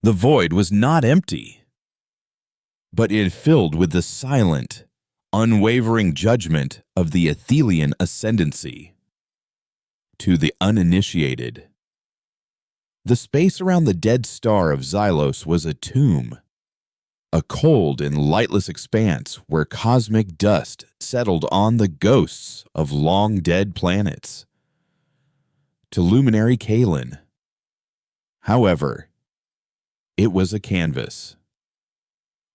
The void was not empty, but it filled with the silent, unwavering judgment of the Athelian ascendancy. To the uninitiated, the space around the dead star of Xylos was a tomb, a cold and lightless expanse where cosmic dust settled on the ghosts of long-dead planets. To luminary Kalen, however, it was a canvas.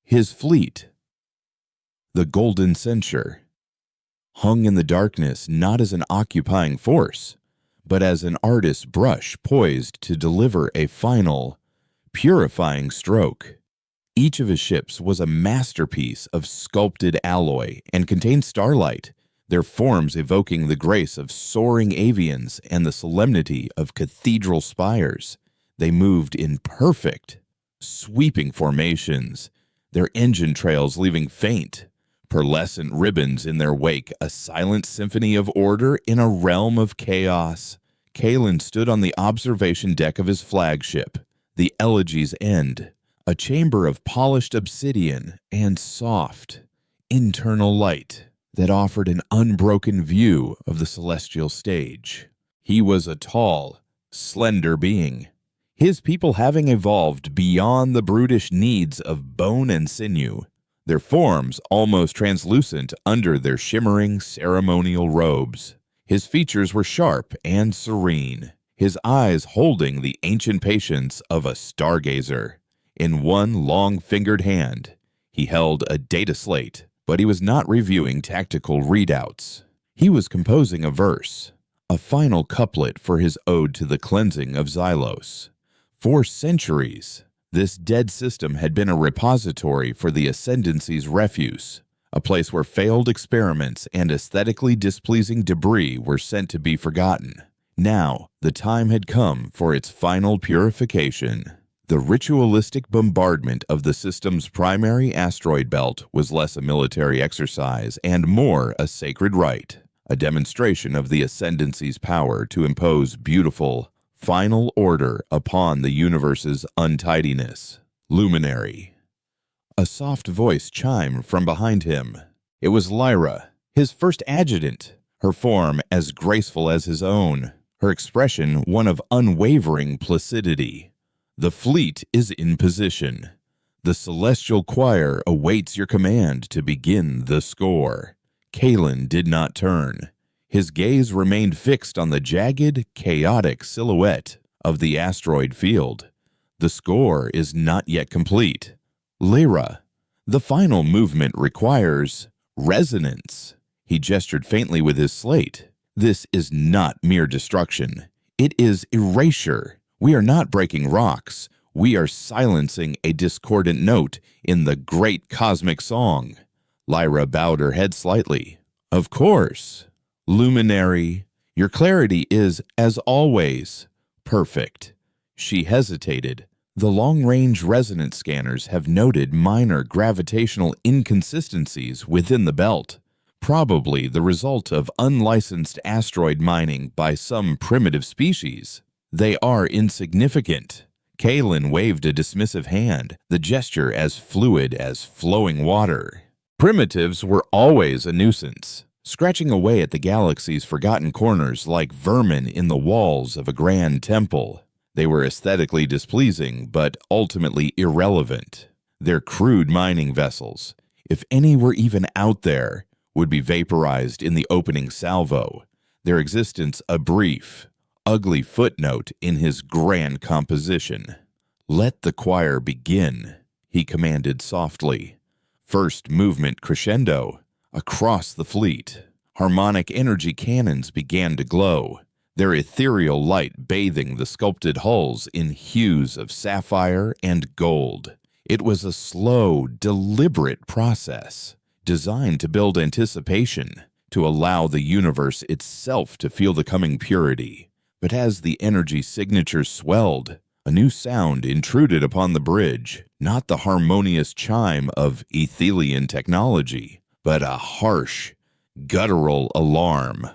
His fleet, the Golden Censure, hung in the darkness not as an occupying force, but as an artist's brush poised to deliver a final, purifying stroke. Each of his ships was a masterpiece of sculpted alloy and contained starlight, their forms evoking the grace of soaring avians and the solemnity of cathedral spires. They moved in perfect, sweeping formations, their engine trails leaving faint, pearlescent ribbons in their wake, a silent symphony of order in a realm of chaos. Kalen stood on the observation deck of his flagship, the Elegy's End, a chamber of polished obsidian and soft, internal light that offered an unbroken view of the celestial stage. He was a tall, slender being, his people having evolved beyond the brutish needs of bone and sinew, their forms almost translucent under their shimmering ceremonial robes. His features were sharp and serene, his eyes holding the ancient patience of a stargazer. In one long-fingered hand, he held a data slate, but he was not reviewing tactical readouts. He was composing a verse, a final couplet for his ode to the cleansing of Xylos. For centuries, this dead system had been a repository for the Ascendancy's refuse, a place where failed experiments and aesthetically displeasing debris were sent to be forgotten. Now, the time had come for its final purification. The ritualistic bombardment of the system's primary asteroid belt was less a military exercise and more a sacred rite, a demonstration of the Ascendancy's power to impose beautiful, final order upon the universe's untidiness. Luminary. A soft voice chimed from behind him. It was Lyra, his first adjutant, her form as graceful as his own, her expression one of unwavering placidity. The fleet is in position. The celestial choir awaits your command to begin the score. Kalen did not turn. His gaze remained fixed on the jagged, chaotic silhouette of the asteroid field. The score is not yet complete. Lyra, the final movement requires resonance. He gestured faintly with his slate. This is not mere destruction. It is erasure. We are not breaking rocks. We are silencing a discordant note in the great cosmic song. Lyra bowed her head slightly. Of course. Luminary, your clarity is, as always, perfect. She hesitated. The long-range resonance scanners have noted minor gravitational inconsistencies within the belt, probably the result of unlicensed asteroid mining by some primitive species. They are insignificant. Kalen waved a dismissive hand, the gesture as fluid as flowing water. Primitives were always a nuisance, scratching away at the galaxy's forgotten corners like vermin in the walls of a grand temple. They were aesthetically displeasing, but ultimately irrelevant. Their crude mining vessels, if any were even out there, would be vaporized in the opening salvo, their existence a brief, ugly footnote in his grand composition. Let the choir begin, he commanded softly. First movement crescendo, across the fleet. Harmonic energy cannons began to glow, their ethereal light bathing the sculpted hulls in hues of sapphire and gold. It was a slow, deliberate process, designed to build anticipation, to allow the universe itself to feel the coming purity. But as the energy signatures swelled, a new sound intruded upon the bridge, not the harmonious chime of Athelian technology, but a harsh, guttural alarm.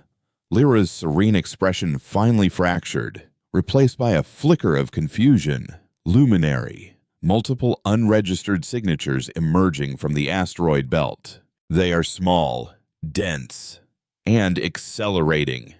Lyra's serene expression finally fractured, replaced by a flicker of confusion. Luminary, multiple unregistered signatures emerging from the asteroid belt. They are small, dense, and accelerating.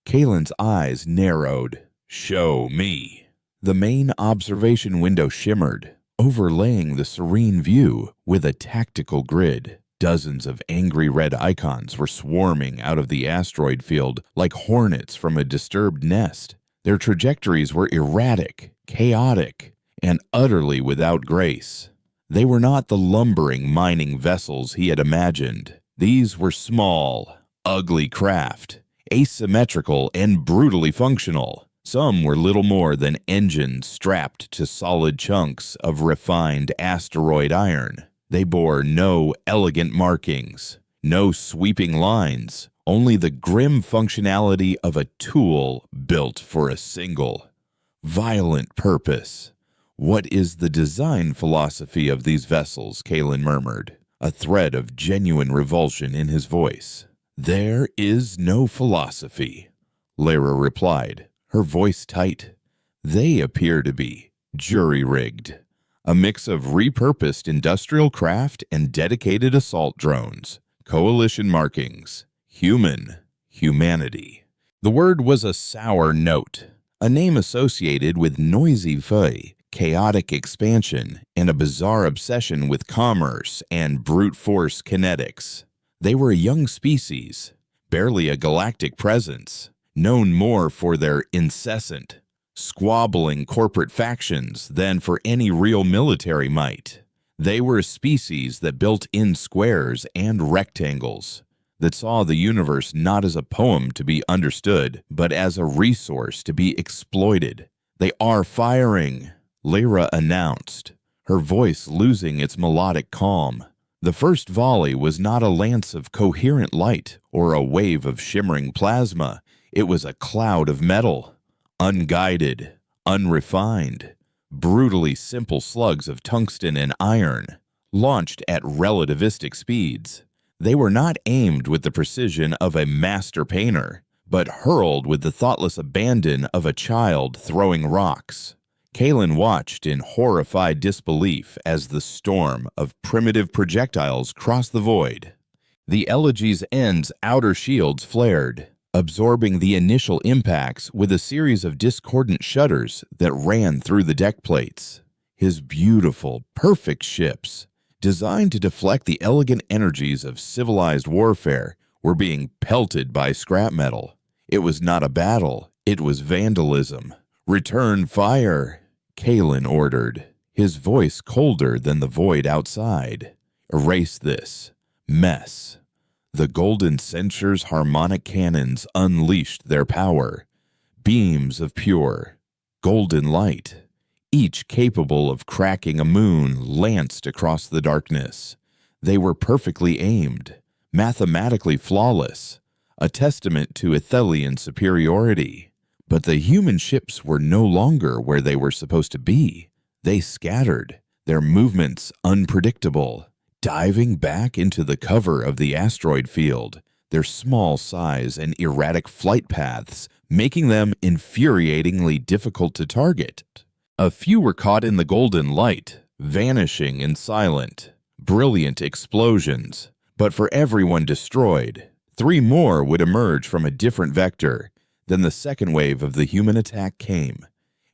Kalen's eyes narrowed. "Show me." The main observation window shimmered, overlaying the serene view with a tactical grid. Dozens of angry red icons were swarming out of the asteroid field like hornets from a disturbed nest. Their trajectories were erratic, chaotic, and utterly without grace. They were not the lumbering mining vessels he had imagined. These were small, ugly craft, asymmetrical and brutally functional. Some were little more than engines strapped to solid chunks of refined asteroid iron. They bore no elegant markings, no sweeping lines, only the grim functionality of a tool built for a single, violent purpose. "What is the design philosophy of these vessels?" Kalen murmured, a thread of genuine revulsion in his voice. "There is no philosophy," Lyra replied, her voice tight. "They appear to be jury-rigged. A mix of repurposed industrial craft and dedicated assault drones, coalition markings, humanity." The word was a sour note, a name associated with noisy fey, chaotic expansion, and a bizarre obsession with commerce and brute force kinetics. They were a young species, barely a galactic presence, known more for their incessant, squabbling corporate factions than for any real military might. They were a species that built in squares and rectangles, that saw the universe not as a poem to be understood, but as a resource to be exploited. "They are firing," Lyra announced, her voice losing its melodic calm. The first volley was not a lance of coherent light or a wave of shimmering plasma. It was a cloud of metal, unguided, unrefined, brutally simple slugs of tungsten and iron, launched at relativistic speeds. They were not aimed with the precision of a master painter, but hurled with the thoughtless abandon of a child throwing rocks. Kalen watched in horrified disbelief as the storm of primitive projectiles crossed the void. The Elegy's end's outer shields flared, absorbing the initial impacts with a series of discordant shudders that ran through the deck plates. His beautiful, perfect ships, designed to deflect the elegant energies of civilized warfare, were being pelted by scrap metal. It was not a battle, it was vandalism. "Return fire," Kalen ordered, his voice colder than the void outside. "Erase this mess." The golden censure's harmonic cannons unleashed their power, beams of pure, golden light, each capable of cracking a moon, lanced across the darkness. They were perfectly aimed, mathematically flawless, a testament to Ethelian superiority. But the human ships were no longer where they were supposed to be. They scattered, their movements unpredictable, diving back into the cover of the asteroid field, their small size and erratic flight paths making them infuriatingly difficult to target. A few were caught in the golden light, vanishing in silent, brilliant explosions. But for everyone destroyed, 3 more would emerge from a different vector. Then the second wave of the human attack came,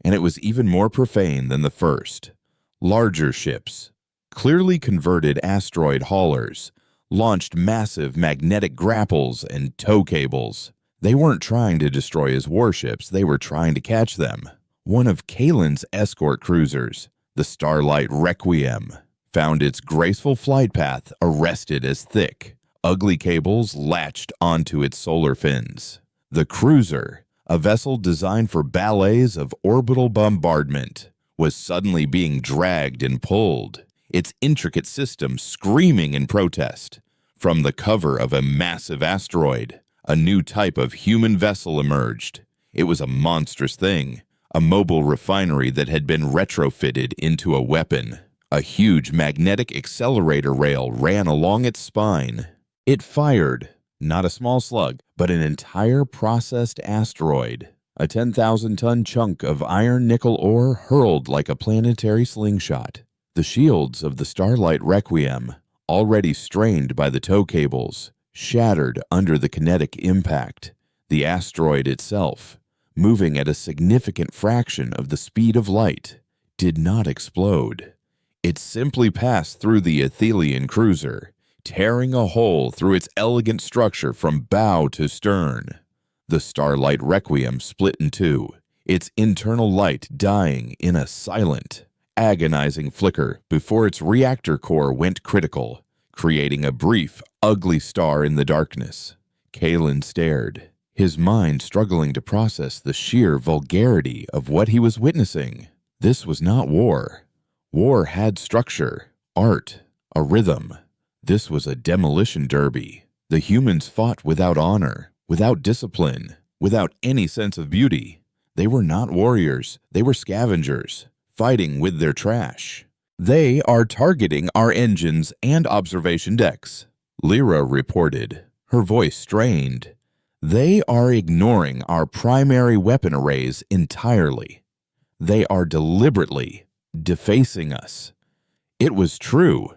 and it was even more profane than the first. Larger ships, clearly converted asteroid haulers, launched massive magnetic grapples and tow cables. They weren't trying to destroy his warships, they were trying to catch them. One of Kalen's escort cruisers, the Starlight Requiem, found its graceful flight path arrested as thick, ugly cables latched onto its solar fins. The cruiser, a vessel designed for ballets of orbital bombardment, was suddenly being dragged and pulled, its intricate system screaming in protest. From the cover of a massive asteroid, a new type of human vessel emerged. It was a monstrous thing, a mobile refinery that had been retrofitted into a weapon. A huge magnetic accelerator rail ran along its spine. It fired, not a small slug, but an entire processed asteroid. a 10,000-ton chunk of iron-nickel ore hurled like a planetary slingshot. The shields of the Starlight Requiem, already strained by the tow cables, shattered under the kinetic impact. The asteroid itself, moving at a significant fraction of the speed of light, did not explode. It simply passed through the Athelian cruiser, tearing a hole through its elegant structure from bow to stern. The Starlight Requiem split in two, its internal light dying in a silent, agonizing flicker before its reactor core went critical, creating a brief, ugly star in the darkness. Kalen stared, his mind struggling to process the sheer vulgarity of what he was witnessing. This was not war. War had structure, art, a rhythm. This was a demolition derby. The humans fought without honor, without discipline, without any sense of beauty. They were not warriors, they were scavengers, fighting with their trash. "They are targeting our engines and observation decks," Lyra reported, her voice strained. "They are ignoring our primary weapon arrays entirely. They are deliberately defacing us." It was true.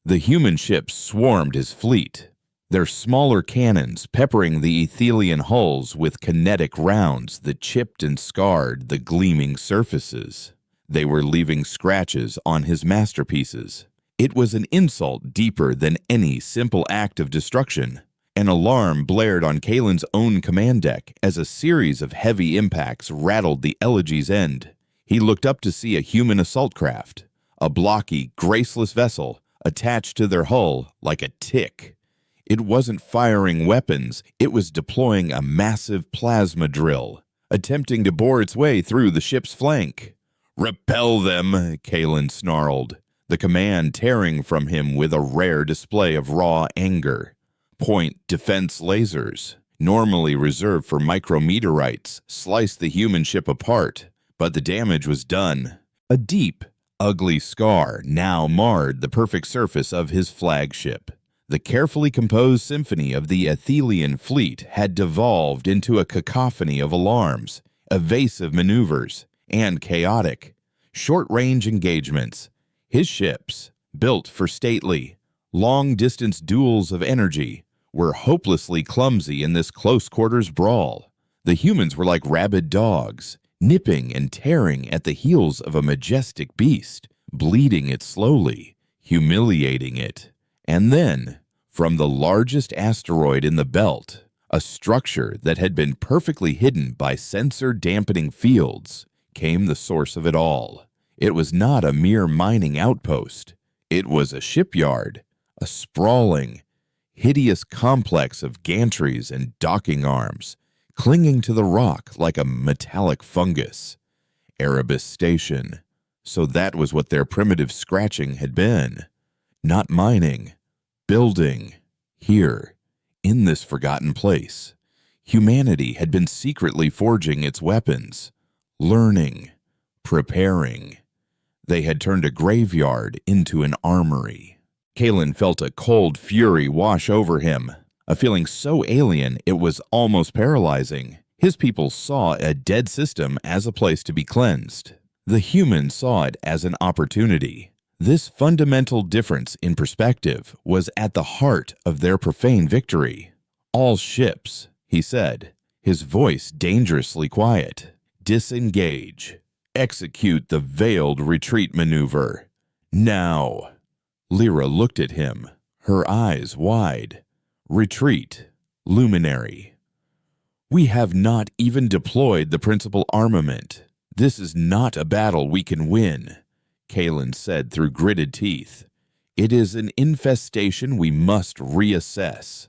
The human ships swarmed his fleet, their smaller cannons peppering the Athelian hulls with kinetic rounds that chipped and scarred the gleaming surfaces. They were leaving scratches on his masterpieces. It was an insult deeper than any simple act of destruction. An alarm blared on Kalen's own command deck as a series of heavy impacts rattled the Elegy's end. He looked up to see a human assault craft, a blocky, graceless vessel attached to their hull like a tick. It wasn't firing weapons, it was deploying a massive plasma drill, attempting to bore its way through the ship's flank. "Repel them," Kalen snarled, the command tearing from him with a rare display of raw anger. Point defense lasers, normally reserved for micrometeorites, sliced the human ship apart, but the damage was done. A deep, ugly scar now marred the perfect surface of his flagship. The carefully composed symphony of the Athelian fleet had devolved into a cacophony of alarms, evasive maneuvers, and chaotic, short-range engagements. His ships, built for stately, long-distance duels of energy, were hopelessly clumsy in this close-quarters brawl. The humans were like rabid dogs, nipping and tearing at the heels of a majestic beast, bleeding it slowly, humiliating it. And then, from the largest asteroid in the belt, a structure that had been perfectly hidden by sensor-dampening fields, came the source of it all. It was not a mere mining outpost. It was a shipyard, a sprawling, hideous complex of gantries and docking arms, clinging to the rock like a metallic fungus. Erebus Station. So that was what their primitive scratching had been. Not mining, building. Here, in this forgotten place, humanity had been secretly forging its weapons, learning, preparing. They had turned a graveyard into an armory. Kalen felt a cold fury wash over him, a feeling so alien it was almost paralyzing. His people saw a dead system as a place to be cleansed. The humans saw it as an opportunity. This fundamental difference in perspective was at the heart of their profane victory. "All ships," he said, his voice dangerously quiet. "Disengage. Execute the veiled retreat maneuver. Now." Lyra looked at him, her eyes wide. "Retreat. Luminary. We have not even deployed the principal armament. This is not a battle we can win," Kalen said through gritted teeth. "It is an infestation we must reassess.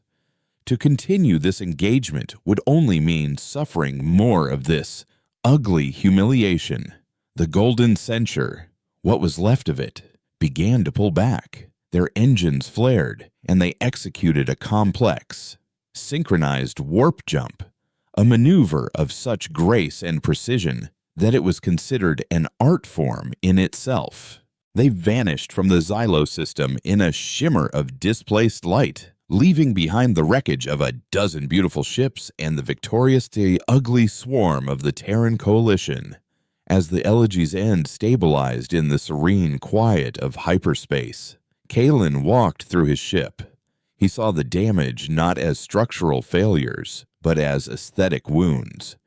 To continue this engagement would only mean suffering more of this ugly humiliation." The golden censure, what was left of it, began to pull back. Their engines flared, and they executed a complex, synchronized warp jump, a maneuver of such grace and precision that it was considered an art form in itself. They vanished from the Xylo system in a shimmer of displaced light, leaving behind the wreckage of a dozen beautiful ships and the victoriously ugly swarm of the Terran coalition. As the Elegy's End stabilized in the serene quiet of hyperspace, Kalen walked through his ship. He saw the damage not as structural failures, but as aesthetic wounds.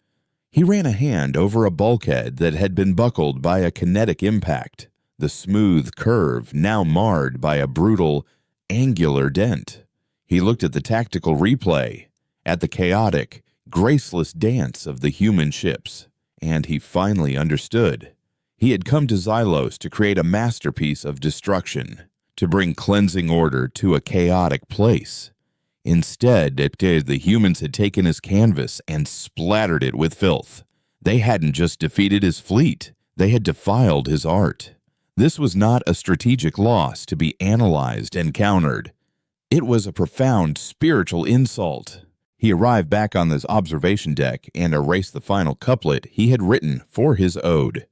He ran a hand over a bulkhead that had been buckled by a kinetic impact, the smooth curve now marred by a brutal, angular dent. He looked at the tactical replay, at the chaotic, graceless dance of the human ships, and he finally understood. He had come to Xylos to create a masterpiece of destruction, to bring cleansing order to a chaotic place. Instead, the humans had taken his canvas and splattered it with filth. They hadn't just defeated his fleet, they had defiled his art. This was not a strategic loss to be analyzed and countered. It was a profound spiritual insult. He arrived back on this observation deck and erased the final couplet he had written for his ode.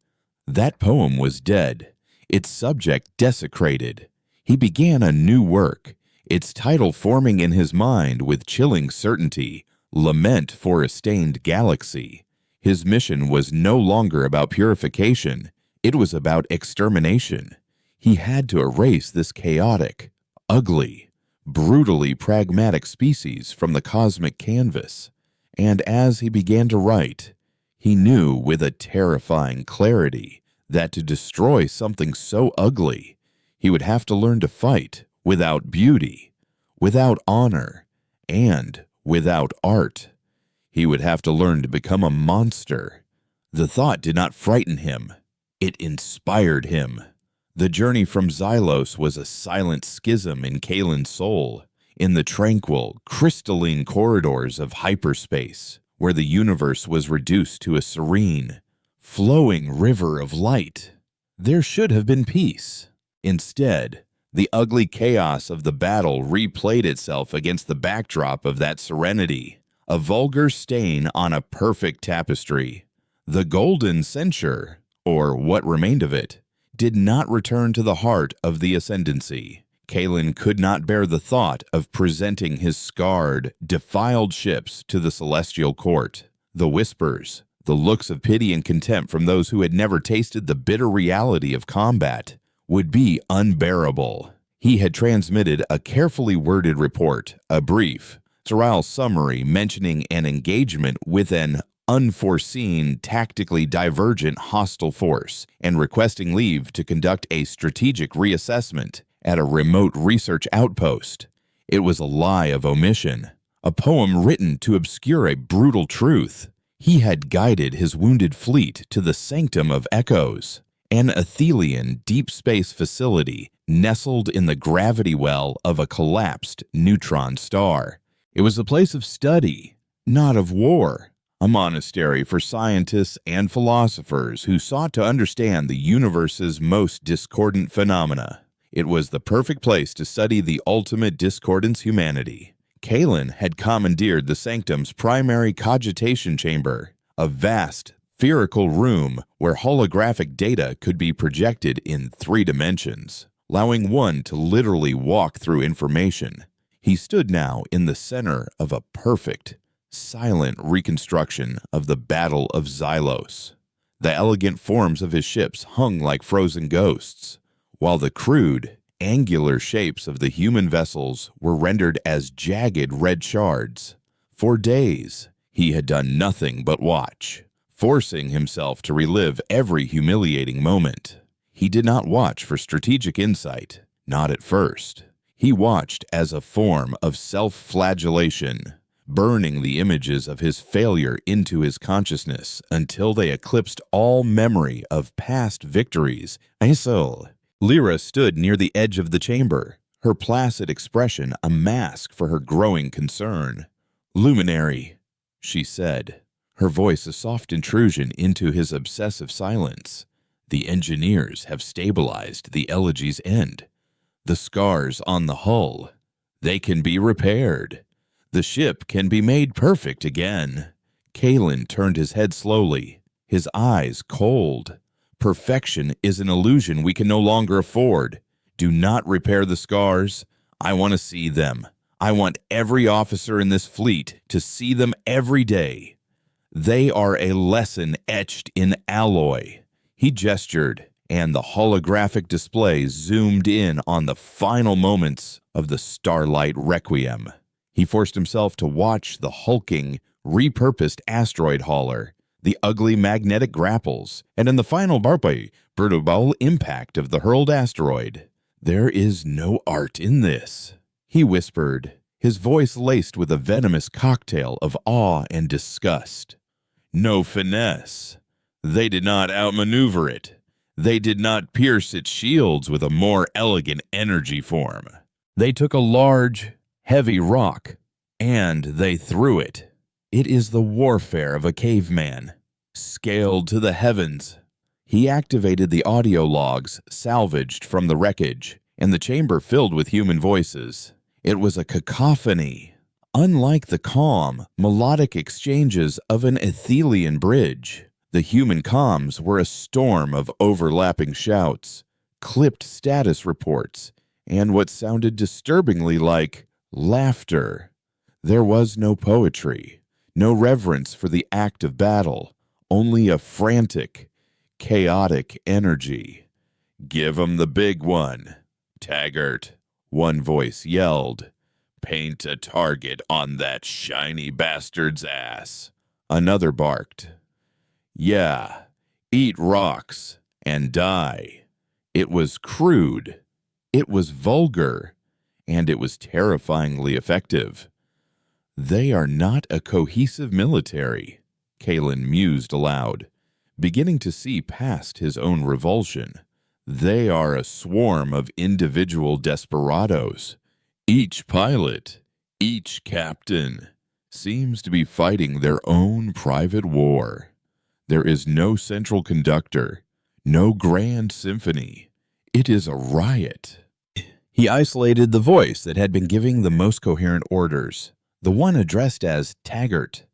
That poem was dead, its subject desecrated. He began a new work, its title forming in his mind with chilling certainty, Lament for a Stained Galaxy. His mission was no longer about purification, it was about extermination. He had to erase this chaotic, ugly, brutally pragmatic species from the cosmic canvas. And as he began to write, he knew with a terrifying clarity that to destroy something so ugly, he would have to learn to fight without beauty, without honor, and without art. He would have to learn to become a monster. The thought did not frighten him. It inspired him. The journey from Xylos was a silent schism in Kalen's soul, in the tranquil, crystalline corridors of hyperspace, where the universe was reduced to a serene, flowing river of light. There should have been peace. Instead, the ugly chaos of the battle replayed itself against the backdrop of that serenity, a vulgar stain on a perfect tapestry. The golden censure, or what remained of it, did not return to the heart of the ascendancy. Kalen could not bear the thought of presenting his scarred, defiled ships to the celestial court. The whispers, the looks of pity and contempt from those who had never tasted the bitter reality of combat, would be unbearable. He had transmitted a carefully worded report, a brief, sterile summary mentioning an engagement with an unforeseen, tactically divergent hostile force, and requesting leave to conduct a strategic reassessment at a remote research outpost. It was a lie of omission, a poem written to obscure a brutal truth. He had guided his wounded fleet to the Sanctum of Echoes, an Athelian deep space facility nestled in the gravity well of a collapsed neutron star. It was a place of study, not of war, a monastery for scientists and philosophers who sought to understand the universe's most discordant phenomena. It was the perfect place to study the ultimate discordance humanity. Kalen had commandeered the Sanctum's primary cogitation chamber, a vast, spherical room where holographic data could be projected in 3 dimensions, allowing one to literally walk through information. He stood now in the center of a perfect, silent reconstruction of the Battle of Xylos. The elegant forms of his ships hung like frozen ghosts, while the crude, angular shapes of the human vessels were rendered as jagged red shards. For days, he had done nothing but watch, forcing himself to relive every humiliating moment. He did not watch for strategic insight, not at first. He watched as a form of self-flagellation, burning the images of his failure into his consciousness until they eclipsed all memory of past victories. Lyra stood near the edge of the chamber, her placid expression a mask for her growing concern. "Luminary," she said, her voice a soft intrusion into his obsessive silence. "The engineers have stabilized the Elegy's End. The scars on the hull, they can be repaired. The ship can be made perfect again." Kalen turned his head slowly, his eyes cold. "Perfection is an illusion we can no longer afford. Do not repair the scars. I want to see them. I want every officer in this fleet to see them every day. They are a lesson etched in alloy." He gestured, and the holographic display zoomed in on the final moments of the Starlight Requiem. He forced himself to watch the hulking, repurposed asteroid hauler, the ugly magnetic grapples, and in the final brutal impact of the hurled asteroid. "There is no art in this," he whispered, his voice laced with a venomous cocktail of awe and disgust. "No finesse. They did not outmaneuver it. They did not pierce its shields with a more elegant energy form. They took a large, heavy rock, and they threw it. It is the warfare of a caveman, scaled to the heavens." He activated the audio logs salvaged from the wreckage, and the chamber filled with human voices. It was a cacophony, unlike the calm, melodic exchanges of an Athelian bridge. The human comms were a storm of overlapping shouts, clipped status reports, and what sounded disturbingly like laughter. There was no poetry, no reverence for the act of battle, only a frantic, chaotic energy. "Give 'em the big one, Taggart," one voice yelled. "Paint a target on that shiny bastard's ass." Another barked. "Yeah, eat rocks and die." It was crude, it was vulgar, and it was terrifyingly effective. "They are not a cohesive military," Kalen mused aloud, beginning to see past his own revulsion. "They are a swarm of individual desperados. Each pilot, each captain, seems to be fighting their own private war. There is no central conductor, no grand symphony. It is a riot." He isolated the voice that had been giving the most coherent orders, the one addressed as Taggart.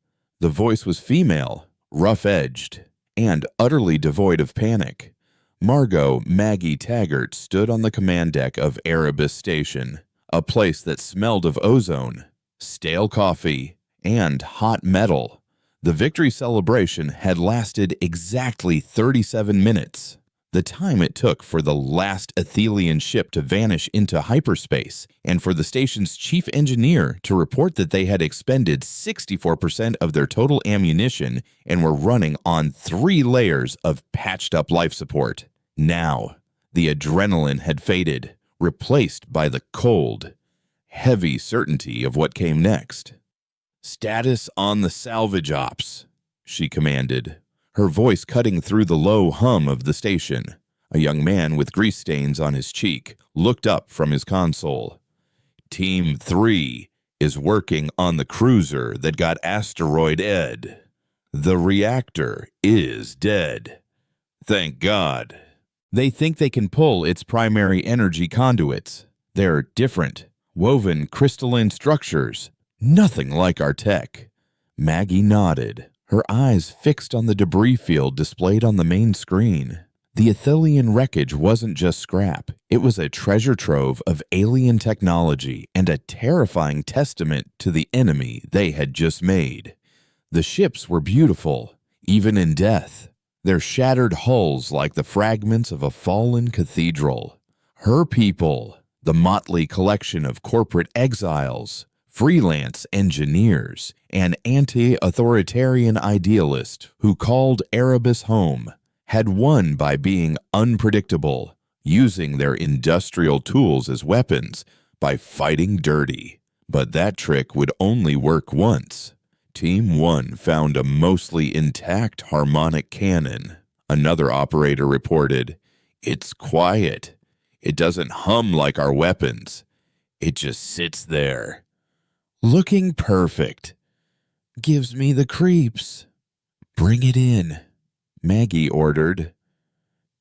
The voice was female, rough-edged, and utterly devoid of panic. Margot Maggie Taggart stood on the command deck of Erebus Station, a place that smelled of ozone, stale coffee, and hot metal. The victory celebration had lasted exactly 37 minutes, the time it took for the last Athelian ship to vanish into hyperspace, and for the station's chief engineer to report that they had expended 64% of their total ammunition and were running on 3 layers of patched-up life support. Now, the adrenaline had faded, replaced by the cold, heavy certainty of what came next. "Status on the salvage ops," she commanded, her voice cutting through the low hum of the station. A young man with grease stains on his cheek looked up from his console. "Team 3 is working on the cruiser that got asteroid Ed. The reactor is dead. Thank God. They think they can pull its primary energy conduits. They're different, woven crystalline structures, nothing like our tech." Maggie nodded, her eyes fixed on the debris field displayed on the main screen. The Athelian wreckage wasn't just scrap. It was a treasure trove of alien technology and a terrifying testament to the enemy they had just made. The ships were beautiful, even in death, their shattered hulls like the fragments of a fallen cathedral. Her people, the motley collection of corporate exiles, freelance engineers, and anti-authoritarian idealists who called Erebus home, had won by being unpredictable, using their industrial tools as weapons, by fighting dirty. But that trick would only work once. Team 1 found a mostly intact harmonic cannon. Another operator reported, "It's quiet. It doesn't hum like our weapons. It just sits there, looking perfect. Gives me the creeps." "Bring it in," Maggie ordered.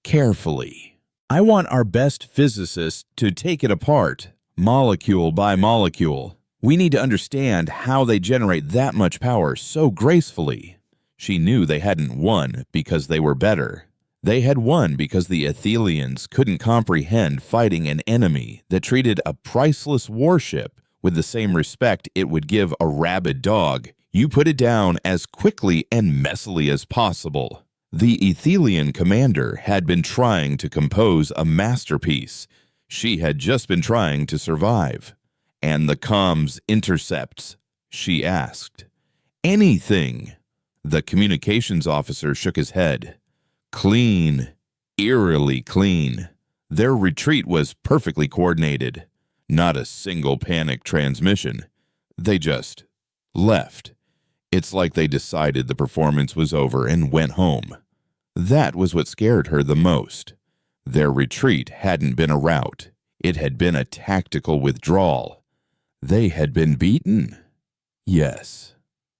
"Carefully. I want our best physicists to take it apart, molecule by molecule. We need to understand how they generate that much power so gracefully." She knew they hadn't won because they were better. They had won because the Athelians couldn't comprehend fighting an enemy that treated a priceless warship with the same respect it would give a rabid dog. You put it down as quickly and messily as possible. The Ethelian commander had been trying to compose a masterpiece. She had just been trying to survive. And the comms intercepts, she asked. Anything. The communications officer shook his head. Clean, eerily clean. Their retreat was perfectly coordinated. Not a single panic transmission. They just left. It's like they decided the performance was over and went home. That was what scared her the most. Their retreat hadn't been a rout. It had been a tactical withdrawal. They had been beaten. Yes,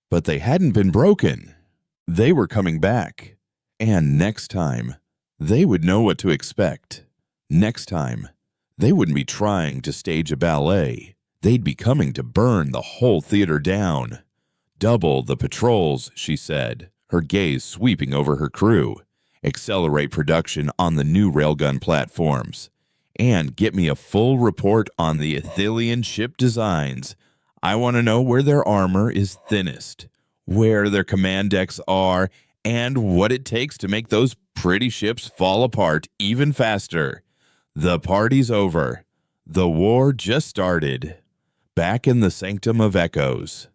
but they hadn't been broken. They were coming back. And next time, they would know what to expect. Next time, they wouldn't be trying to stage a ballet. They'd be coming to burn the whole theater down. Double the patrols, she said, her gaze sweeping over her crew. Accelerate production on the new railgun platforms. And get me a full report on the Ethelian ship designs. I want to know where their armor is thinnest, where their command decks are, and what it takes to make those pretty ships fall apart even faster. The party's over. The war just started. Back in the Sanctum of Echoes,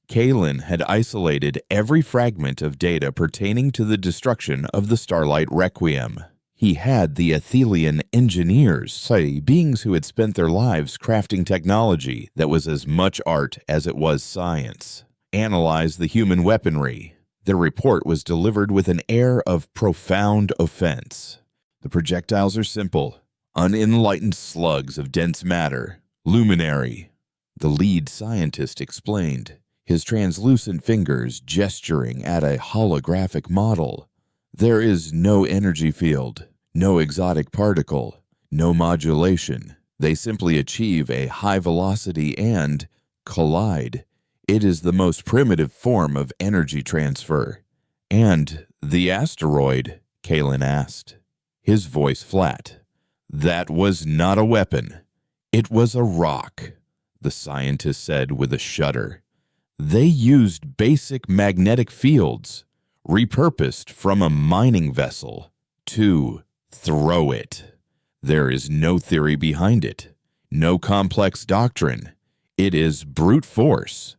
Kalen had isolated every fragment of data pertaining to the destruction of the Starlight Requiem. He had the Ethelian engineers, say beings who had spent their lives crafting technology that was as much art as it was science, analyze the human weaponry. Their report was delivered with an air of profound offense. The projectiles are simple, unenlightened slugs of dense matter. Luminary, the lead scientist explained, his translucent fingers gesturing at a holographic model. There is no energy field, no exotic particle, no modulation. They simply achieve a high velocity and collide. It is the most primitive form of energy transfer. And the asteroid, Kalen asked, his voice flat. That was not a weapon. It was a rock, the scientist said with a shudder. They used basic magnetic fields, repurposed from a mining vessel, to throw it. There is no theory behind it, no complex doctrine. It is brute force,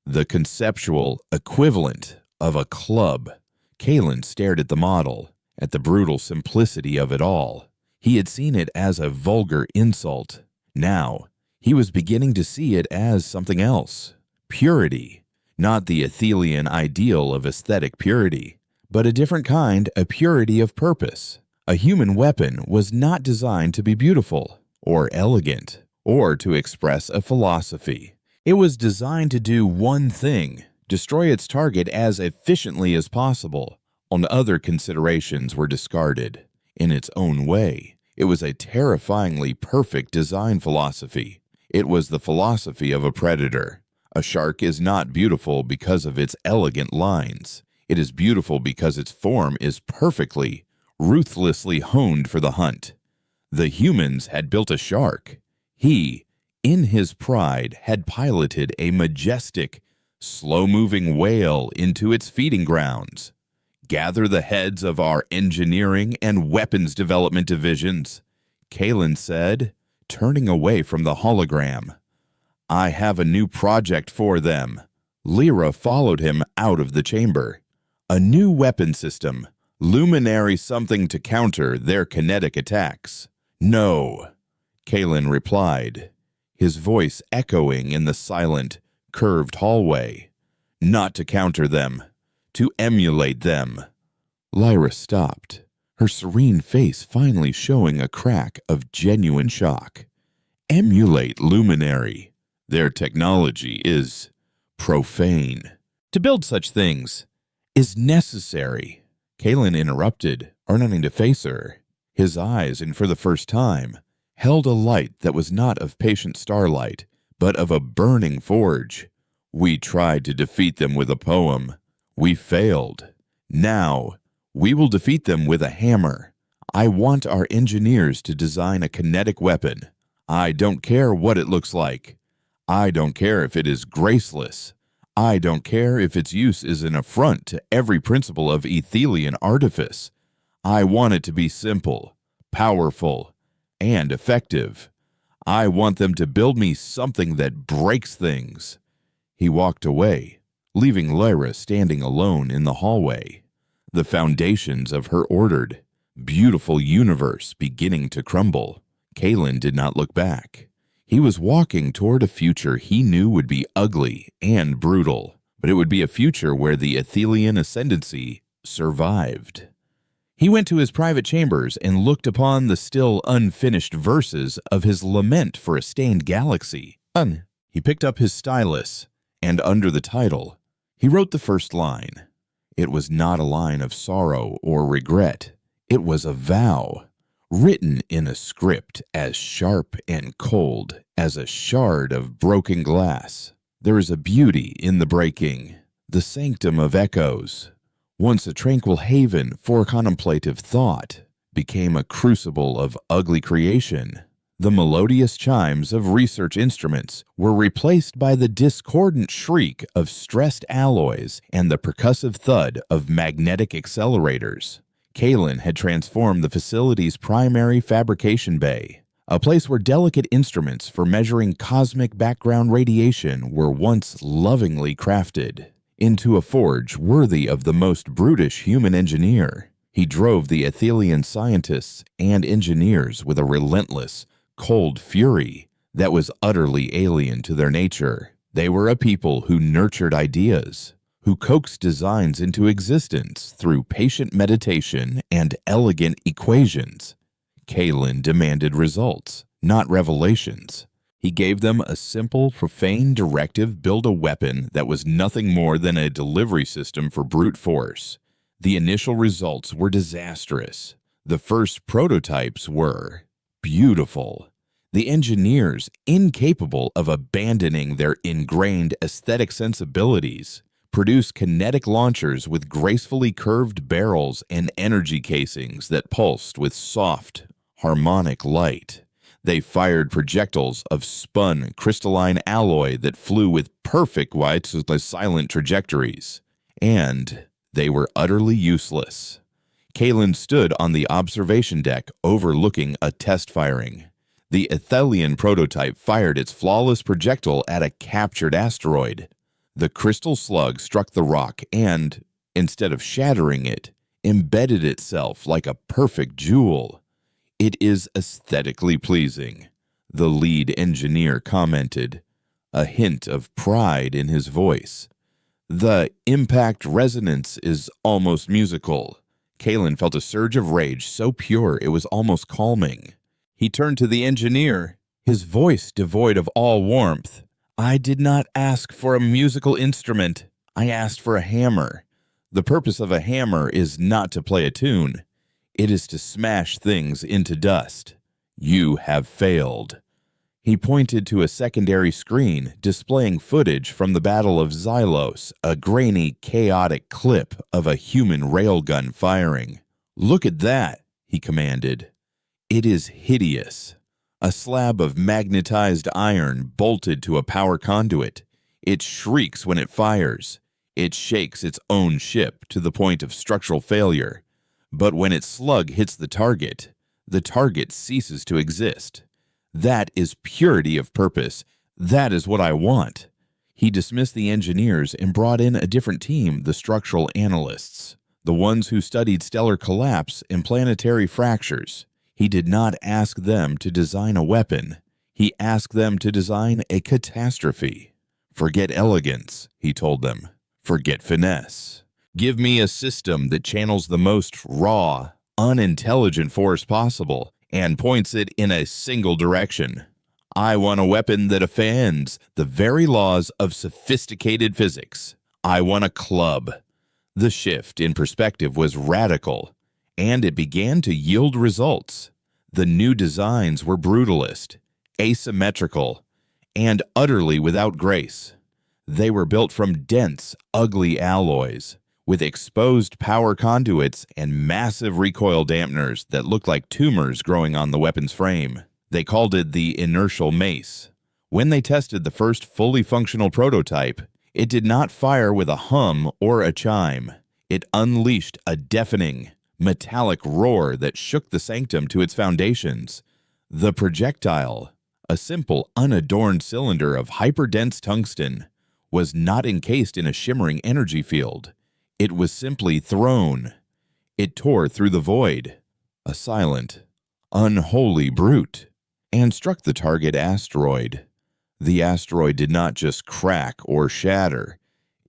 the conceptual equivalent of a club. Kalen stared at the model, at the brutal simplicity of it all. He had seen it as a vulgar insult. Now, he was beginning to see it as something else. Purity, not the Ethelian ideal of aesthetic purity, but a different kind, a purity of purpose. A human weapon was not designed to be beautiful, or elegant, or to express a philosophy. It was designed to do one thing, destroy its target as efficiently as possible. All other considerations were discarded. In its own way, it was a terrifyingly perfect design philosophy. It was the philosophy of a predator. A shark is not beautiful because of its elegant lines. It is beautiful because its form is perfectly, ruthlessly honed for the hunt. The humans had built a shark. He, in his pride, had piloted a majestic, slow-moving whale into its feeding grounds. Gather the heads of our engineering and weapons development divisions, Kalen said, turning away from the hologram. I have a new project for them. Lyra followed him out of the chamber. A new weapon system, luminary something to counter their kinetic attacks. No, Kalen replied, his voice echoing in the silent, curved hallway. Not to counter them, to emulate them. Lyra stopped, her serene face finally showing a crack of genuine shock. Emulate Luminary. Their technology is profane. To build such things is necessary. Kalen interrupted, running to face her. His eyes, and for the first time, held a light that was not of patient starlight, but of a burning forge. We tried to defeat them with a poem. We failed. Now, we will defeat them with a hammer. I want our engineers to design a kinetic weapon. I don't care what it looks like. I don't care if it is graceless. I don't care if its use is an affront to every principle of Ethelian artifice. I want it to be simple, powerful, and effective. I want them to build me something that breaks things." He walked away, leaving Lyra standing alone in the hallway, the foundations of her ordered, beautiful universe beginning to crumble. Kalen did not look back. He was walking toward a future he knew would be ugly and brutal, but it would be a future where the Ethelian ascendancy survived. He went to his private chambers and looked upon the still unfinished verses of his lament for a stained galaxy. He picked up his stylus, and under the title, he wrote the first line. It was not a line of sorrow or regret. It was a vow, written in a script as sharp and cold as a shard of broken glass. There is a beauty in the breaking, the sanctum of echoes. Once a tranquil haven for contemplative thought, became a crucible of ugly creation. The melodious chimes of research instruments were replaced by the discordant shriek of stressed alloys and the percussive thud of magnetic accelerators. Kalen had transformed the facility's primary fabrication bay, a place where delicate instruments for measuring cosmic background radiation were once lovingly crafted, into a forge worthy of the most brutish human engineer. He drove the Ethelian scientists and engineers with a relentless, cold fury that was utterly alien to their nature. They were a people who nurtured ideas, who coaxed designs into existence through patient meditation and elegant equations. Kalen demanded results, not revelations. He gave them a simple, profane directive: build a weapon that was nothing more than a delivery system for brute force. The initial results were disastrous. The first prototypes were beautiful. The engineers, incapable of abandoning their ingrained aesthetic sensibilities, produced kinetic launchers with gracefully curved barrels and energy casings that pulsed with soft, harmonic light. They fired projectiles of spun crystalline alloy that flew with perfect silent trajectories. And they were utterly useless. Kalen stood on the observation deck overlooking a test firing. The Ethelian prototype fired its flawless projectile at a captured asteroid. The crystal slug struck the rock and, instead of shattering it, embedded itself like a perfect jewel. "It is aesthetically pleasing," the lead engineer commented, a hint of pride in his voice. "The impact resonance is almost musical." Kalen felt a surge of rage so pure it was almost calming. He turned to the engineer, his voice devoid of all warmth. "I did not ask for a musical instrument. I asked for a hammer. The purpose of a hammer is not to play a tune. It is to smash things into dust. You have failed." He pointed to a secondary screen displaying footage from the Battle of Xylos, a grainy, chaotic clip of a human railgun firing. "Look at that," he commanded. "It is hideous. A slab of magnetized iron bolted to a power conduit. It shrieks when it fires. It shakes its own ship to the point of structural failure. But when its slug hits the target ceases to exist. That is purity of purpose. That is what I want." He dismissed the engineers and brought in a different team, the structural analysts, the ones who studied stellar collapse and planetary fractures. He did not ask them to design a weapon. He asked them to design a catastrophe. "Forget elegance," he told them. "Forget finesse. Give me a system that channels the most raw, unintelligent force possible and points it in a single direction. I want a weapon that offends the very laws of sophisticated physics. I want a club." The shift in perspective was radical, and it began to yield results. The new designs were brutalist, asymmetrical, and utterly without grace. They were built from dense, ugly alloys, with exposed power conduits and massive recoil dampeners that looked like tumors growing on the weapon's frame. They called it the inertial mace. When they tested the first fully functional prototype, it did not fire with a hum or a chime. It unleashed a deafening, metallic roar that shook the sanctum to its foundations. The projectile, a simple, unadorned cylinder of hyperdense tungsten, was not encased in a shimmering energy field. It was simply thrown. It tore through the void, a silent, unholy brute, and struck the target asteroid. The asteroid did not just crack or shatter,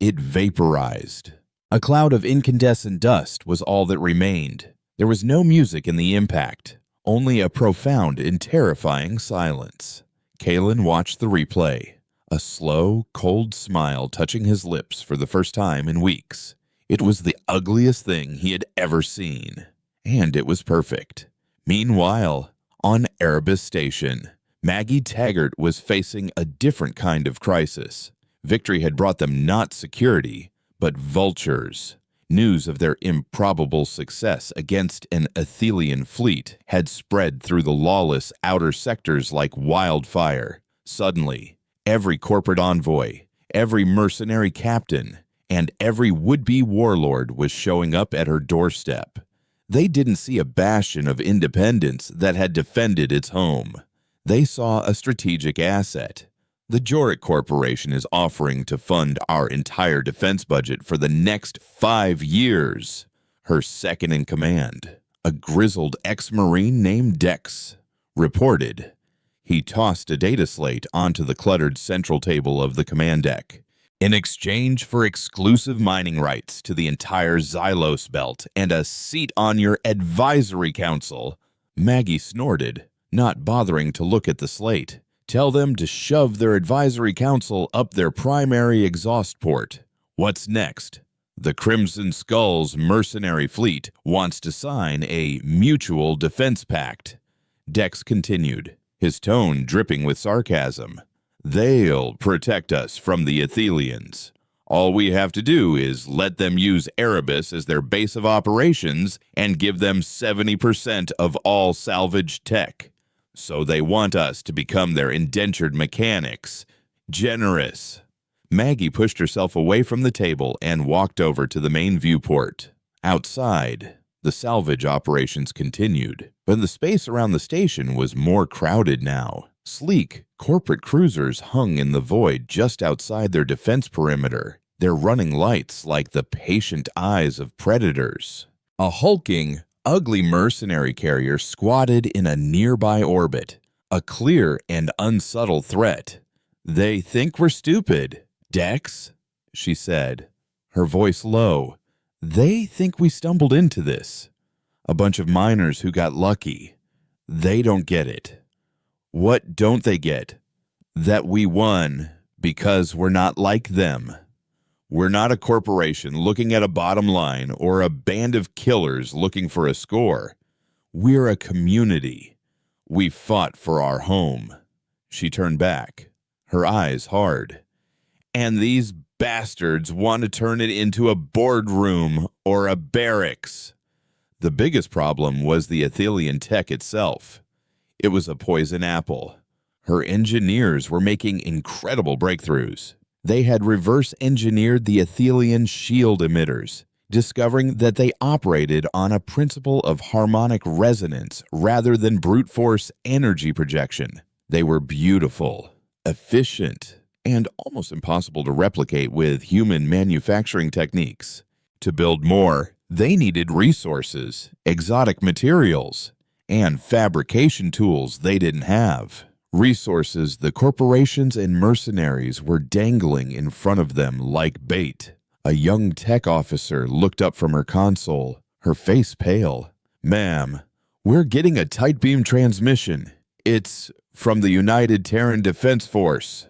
it vaporized. A cloud of incandescent dust was all that remained. There was no music in the impact, only a profound and terrifying silence. Kalen watched the replay, a slow, cold smile touching his lips for the first time in weeks. It was the ugliest thing he had ever seen, and it was perfect. Meanwhile, on Erebus Station, Maggie Taggart was facing a different kind of crisis. Victory had brought them not security, but vultures. News of their improbable success against an Athelian fleet had spread through the lawless outer sectors like wildfire. Suddenly, every corporate envoy, every mercenary captain, and every would-be warlord was showing up at her doorstep. They didn't see a bastion of independence that had defended its home. They saw a strategic asset. The Joric Corporation is offering to fund our entire defense budget for the next 5 years. Her second-in-command, a grizzled ex-Marine named Dex, reported. He tossed a data slate onto the cluttered central table of the command deck. In exchange for exclusive mining rights to the entire Xylos belt and a seat on your advisory council, Maggie snorted, not bothering to look at the slate. Tell them to shove their advisory council up their primary exhaust port. What's next? The Crimson Skull's mercenary fleet wants to sign a mutual defense pact. Dex continued, his tone dripping with sarcasm. They'll protect us from the Athelians. All we have to do is let them use Erebus as their base of operations and give them 70% of all salvage tech. So they want us to become their indentured mechanics. Generous. Maggie pushed herself away from the table and walked over to the main viewport. Outside, the salvage operations continued, but the space around the station was more crowded now. Sleek, corporate cruisers hung in the void just outside their defense perimeter, their running lights like the patient eyes of predators. A hulking, ugly mercenary carrier squatted in a nearby orbit, a clear and unsubtle threat. They think we're stupid. Dex, she said, her voice low. They think we stumbled into this. A bunch of miners who got lucky. They don't get it. What don't they get? That we won because we're not like them. We're not a corporation looking at a bottom line or a band of killers looking for a score. We're a community. We fought for our home. She turned back, her eyes hard. And these bastards want to turn it into a boardroom or a barracks. The biggest problem was the Athelian tech itself. It was a poison apple. Her engineers were making incredible breakthroughs. They had reverse-engineered the Athelian shield emitters, discovering that they operated on a principle of harmonic resonance rather than brute force energy projection. They were beautiful, efficient, and almost impossible to replicate with human manufacturing techniques. To build more, they needed resources, exotic materials, and fabrication tools they didn't have. Resources the corporations and mercenaries were dangling in front of them like bait. A young tech officer looked up from her console, her face pale. Ma'am, we're getting a tight beam transmission. It's from the United Terran Defense Force.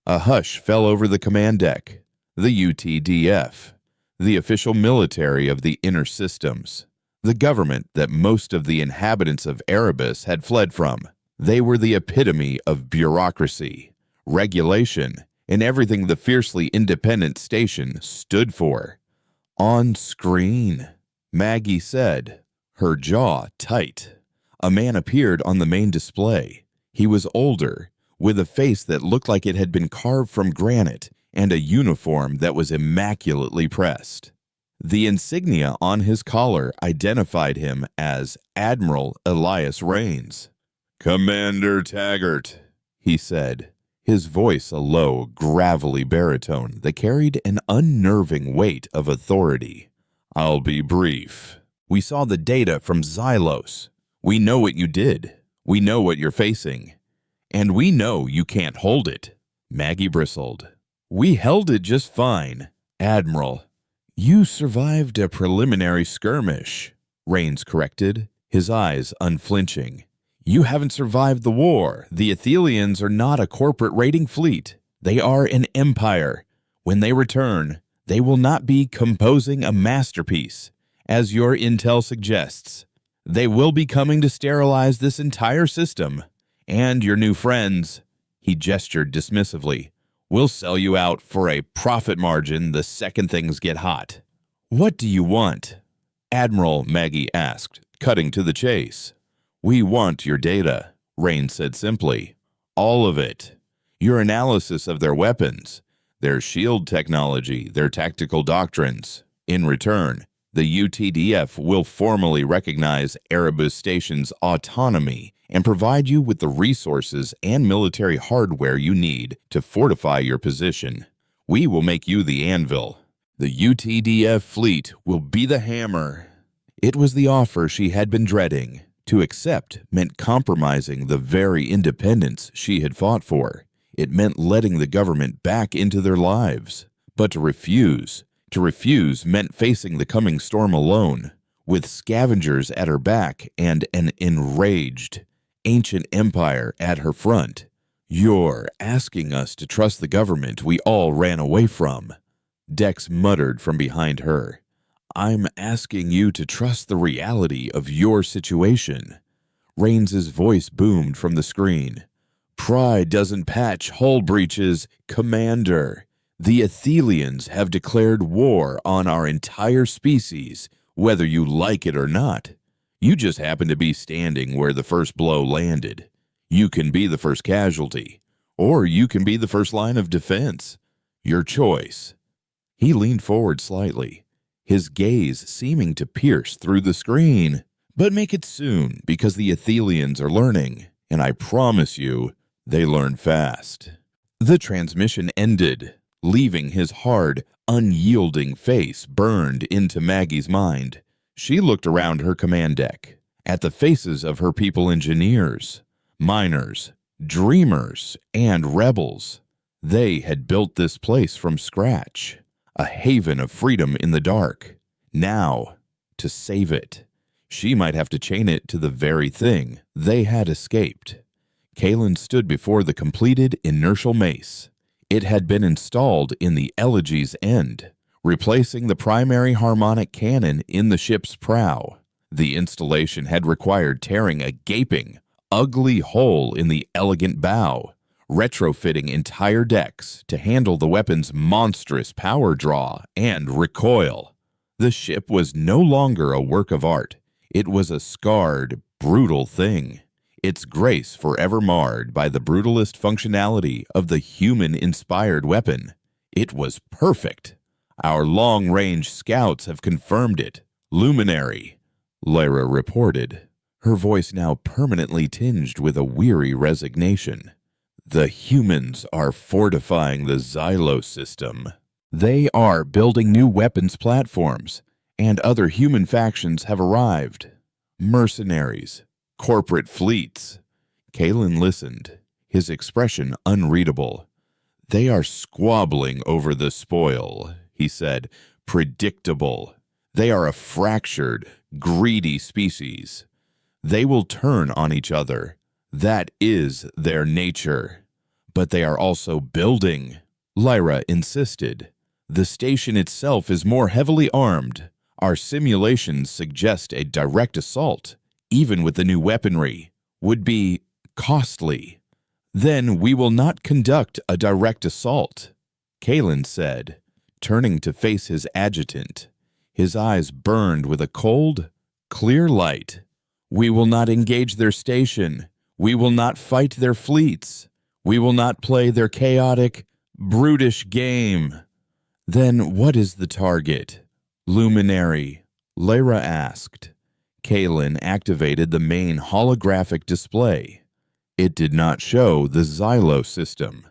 A hush fell over the command deck. The UTDF, the official military of the inner systems, the government that most of the inhabitants of Erebus had fled from. They were the epitome of bureaucracy, regulation, and everything the fiercely independent station stood for. On screen, Maggie said, her jaw tight. A man appeared on the main display. He was older, with a face that looked like it had been carved from granite and a uniform that was immaculately pressed. The insignia on his collar identified him as Admiral Elias Rains. "Commander Taggart," he said, his voice a low, gravelly baritone that carried an unnerving weight of authority. "I'll be brief. We saw the data from Xylos. We know what you did. We know what you're facing. And we know you can't hold it." Maggie bristled. "We held it just fine, Admiral." "You survived a preliminary skirmish," Rains corrected, his eyes unflinching. "You haven't survived the war. The Athelians are not a corporate raiding fleet. They are an empire. When they return, they will not be composing a masterpiece, as your intel suggests. They will be coming to sterilize this entire system. And your new friends," he gestured dismissively, "will sell you out for a profit margin the second things get hot." "What do you want?" Admiral, Maggie asked, cutting to the chase. "We want your data," Rain said simply. "All of it. Your analysis of their weapons, their shield technology, their tactical doctrines. In return, the UTDF will formally recognize Erebus Station's autonomy and provide you with the resources and military hardware you need to fortify your position. We will make you the anvil. The UTDF fleet will be the hammer." It was the offer she had been dreading. To accept meant compromising the very independence she had fought for. It meant letting the government back into their lives. But to refuse meant facing the coming storm alone, with scavengers at her back and an enraged, ancient empire at her front. "You're asking us to trust the government we all ran away from," Dex muttered from behind her. "I'm asking you to trust the reality of your situation." Rains's voice boomed from the screen. "Pride doesn't patch hull breaches, Commander. The Athelians have declared war on our entire species, whether you like it or not. You just happen to be standing where the first blow landed. You can be the first casualty, or you can be the first line of defense. Your choice." He leaned forward slightly, his gaze seeming to pierce through the screen. "But make it soon, because the Athelians are learning, and I promise you, they learn fast." The transmission ended, leaving his hard, unyielding face burned into Maggie's mind. She looked around her command deck, at the faces of her people engineers, miners, dreamers, and rebels. They had built this place from scratch, a haven of freedom in the dark. Now, to save it, she might have to chain it to the very thing they had escaped. Kalen stood before the completed inertial mace. It had been installed in the Elegy's end, replacing the primary harmonic cannon in the ship's prow. The installation had required tearing a gaping, ugly hole in the elegant bow, retrofitting entire decks to handle the weapon's monstrous power draw and recoil. The ship was no longer a work of art. It was a scarred, brutal thing, its grace forever marred by the brutalist functionality of the human-inspired weapon. It was perfect. Our long-range scouts have confirmed it. Luminary, Lyra reported, her voice now permanently tinged with a weary resignation. The humans are fortifying the Xylos system. They are building new weapons platforms, and other human factions have arrived. Mercenaries, corporate fleets. Kalen listened, his expression unreadable. They are squabbling over the spoil, he said. Predictable. They are a fractured, greedy species. They will turn on each other. That is their nature. But they are also building, Lyra insisted. The station itself is more heavily armed. Our simulations suggest a direct assault, even with the new weaponry, would be costly. Then we will not conduct a direct assault, Kalen said, turning to face his adjutant. His eyes burned with a cold, clear light. We will not engage their station. We will not fight their fleets. We will not play their chaotic, brutish game. Then what is the target? Luminary, Lyra asked. Kaelin activated the main holographic display. It did not show the Xylo system.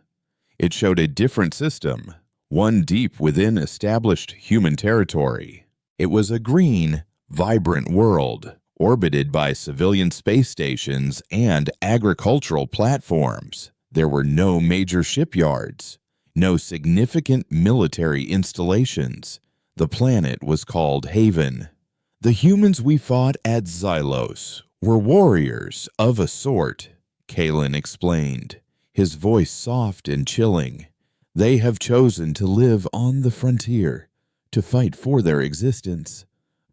It showed a different system, one deep within established human territory. It was a green, vibrant world, orbited by civilian space stations and agricultural platforms. There were no major shipyards, no significant military installations. The planet was called Haven. The humans we fought at Xylos were warriors of a sort, Kaelin explained, his voice soft and chilling. They have chosen to live on the frontier, to fight for their existence.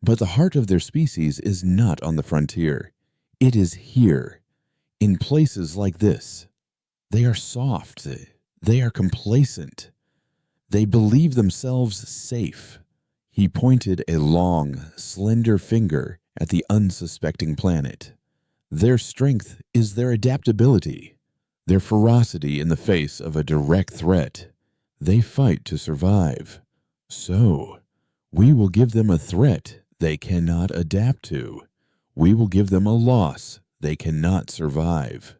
But the heart of their species is not on the frontier. It is here, in places like this. They are soft. They are complacent. They believe themselves safe. He pointed a long, slender finger at the unsuspecting planet. Their strength is their adaptability, their ferocity in the face of a direct threat. They fight to survive. So, we will give them a threat they cannot adapt to. We will give them a loss they cannot survive.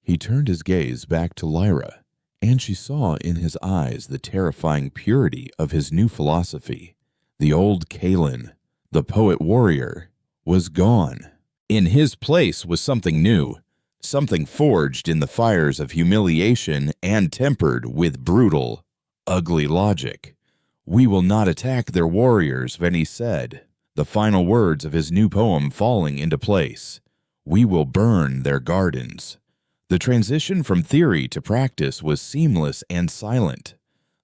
He turned his gaze back to Lyra, and she saw in his eyes the terrifying purity of his new philosophy. The old Kaelin, the poet-warrior, was gone. In his place was something new, something forged in the fires of humiliation and tempered with brutal, ugly logic. We will not attack their warriors, Veni said, the final words of his new poem falling into place. We will burn their gardens. The transition from theory to practice was seamless and silent.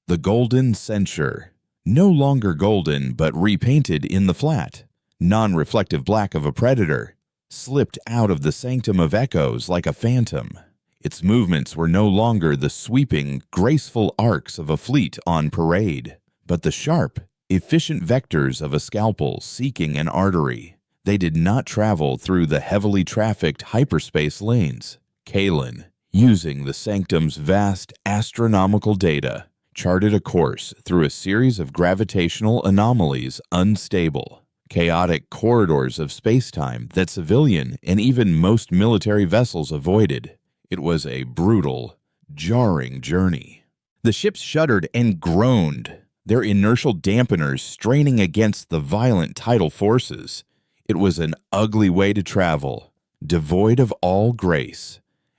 The golden censure, no longer golden but repainted in the flat, non-reflective black of a predator, slipped out of the sanctum of echoes like a phantom. Its movements were no longer the sweeping, graceful arcs of a fleet on parade, but the sharp, efficient vectors of a scalpel seeking an artery. They did not travel through the heavily trafficked hyperspace lanes. Kaelin, using the sanctum's vast astronomical data, charted a course through a series of gravitational anomalies unstable, chaotic corridors of spacetime that civilian and even most military vessels avoided. It was a brutal, jarring journey. The ships shuddered and groaned, their inertial dampeners straining against the violent tidal forces. It was an ugly way to travel, devoid of all grace,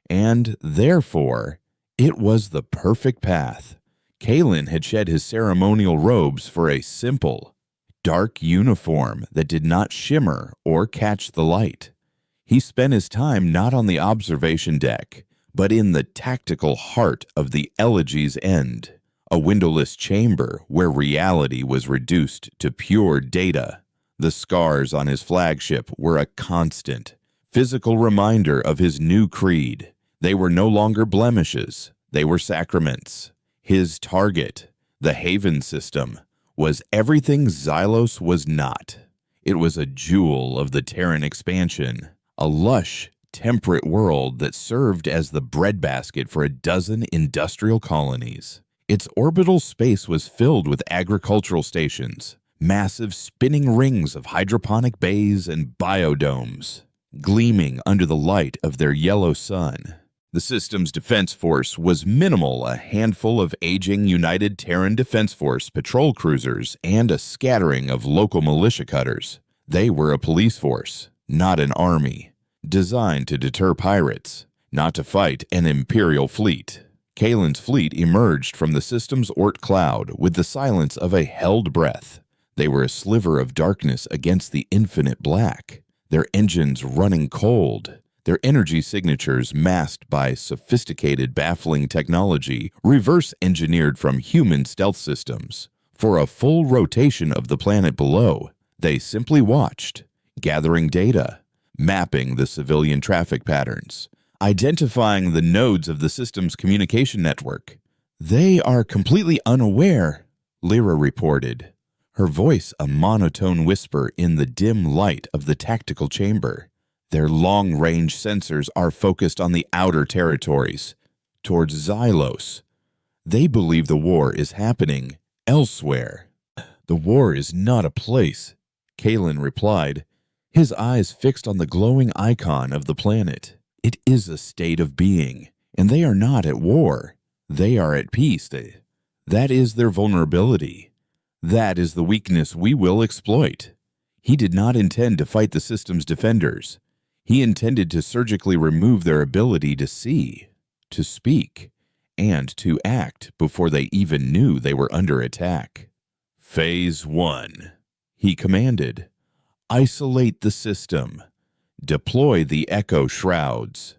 and, therefore, it was the perfect path. Kaelin had shed his ceremonial robes for a simple, dark uniform that did not shimmer or catch the light. He spent his time not on the observation deck, but in the tactical heart of the Elegy's End, a windowless chamber where reality was reduced to pure data. The scars on his flagship were a constant, physical reminder of his new creed. They were no longer blemishes, they were sacraments. His target, the Haven system, was everything Xylos was not. It was a jewel of the Terran expansion, a lush, temperate world that served as the breadbasket for a dozen industrial colonies. Its orbital space was filled with agricultural stations, massive spinning rings of hydroponic bays and biodomes, gleaming under the light of their yellow sun. The system's defense force was minimal, a handful of aging United Terran Defense Force patrol cruisers and a scattering of local militia cutters. They were a police force, not an army, designed to deter pirates, not to fight an Imperial fleet. Kaelin's fleet emerged from the system's Oort cloud with the silence of a held breath. They were a sliver of darkness against the infinite black, their engines running cold, their energy signatures masked by sophisticated, baffling technology reverse-engineered from human stealth systems. For a full rotation of the planet below, they simply watched, gathering data, mapping the civilian traffic patterns, identifying the nodes of the system's communication network. They are completely unaware, Lyra reported, her voice a monotone whisper in the dim light of the tactical chamber. Their long-range sensors are focused on the outer territories, towards Xylos. They believe the war is happening elsewhere. The war is not a place, Kalen replied, his eyes fixed on the glowing icon of the planet. It is a state of being, and they are not at war. They are at peace. That is their vulnerability. That is the weakness we will exploit. He did not intend to fight the system's defenders. He intended to surgically remove their ability to see, to speak, and to act before they even knew they were under attack. Phase 1, he commanded. Isolate the system. Deploy the echo shrouds.